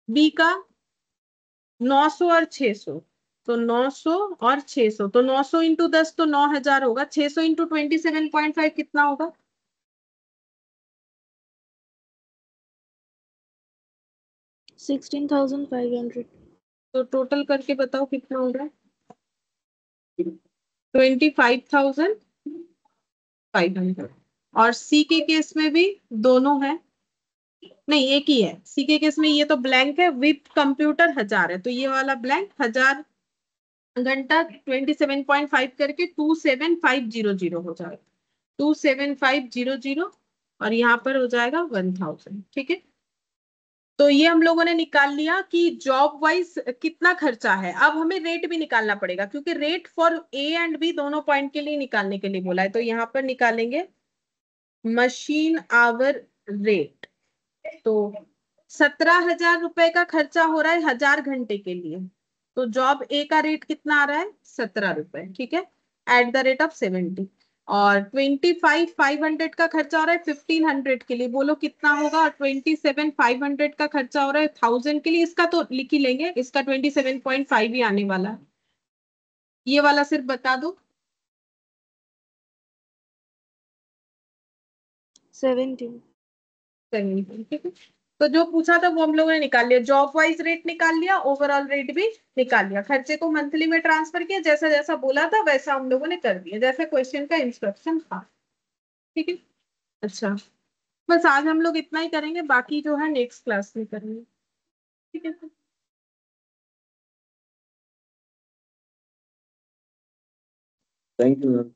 A: बी का 900 और 600, तो 900 और 600, तो 900 इंटू 10 तो 9,000 होगा, 600 इंटू 27.5 कितना होगा
D: 16,500।
A: तो टोटल करके बताओ कितना होगा 25,500। और सी के केस में भी दोनों है, नहीं, एक ही है। सी के केस में ये तो ब्लैंक है, विथ कंप्यूटर 1000 है, तो ये वाला ब्लैंक 1000 घंटा 27.5 करके 27500 हो जाएगा, 27500, और यहाँ पर हो जाएगा 1000। ठीक है, तो ये हम लोगों ने निकाल लिया कि जॉब वाइज कितना खर्चा है। अब हमें रेट भी निकालना पड़ेगा, क्योंकि rate for A and B दोनों पॉइंट के लिए निकालने के लिए बोला है। तो यहाँ पर निकालेंगे मशीन आवर रेट। तो 17,000 रुपए का खर्चा हो रहा है 1000 घंटे के लिए। तो जॉब ए का रेट कितना आ रहा है? 17 रुपए। ठीक है, एट द रेट ऑफ 70। और 25,500 का खर्चा हो रहा है 1500 के लिए। बोलो कितना होगा? 27,500 का खर्चा हो रहा है 1000 के लिए। इसका तो लिख ही लेंगे, इसका 27.5 ही आने वाला है। ये वाला सिर्फ बता दो।
D: 17।
A: 17। ठीक है, तो जो पूछा था वो हम लोगों ने निकाल लिया। जॉब वाइज रेट निकाल लिया, ओवरऑल रेट भी निकाल लिया। खर्चे को मंथली में ट्रांसफर किया, जैसा जैसा बोला था वैसा हम लोगों ने कर दिया, जैसे क्वेश्चन का इंस्ट्रक्शन था। ठीक है, अच्छा, बस आज हम लोग इतना ही करेंगे, बाकी जो है नेक्स्ट क्लास में करेंगे। ठीक है।
E: Thank you ma'am.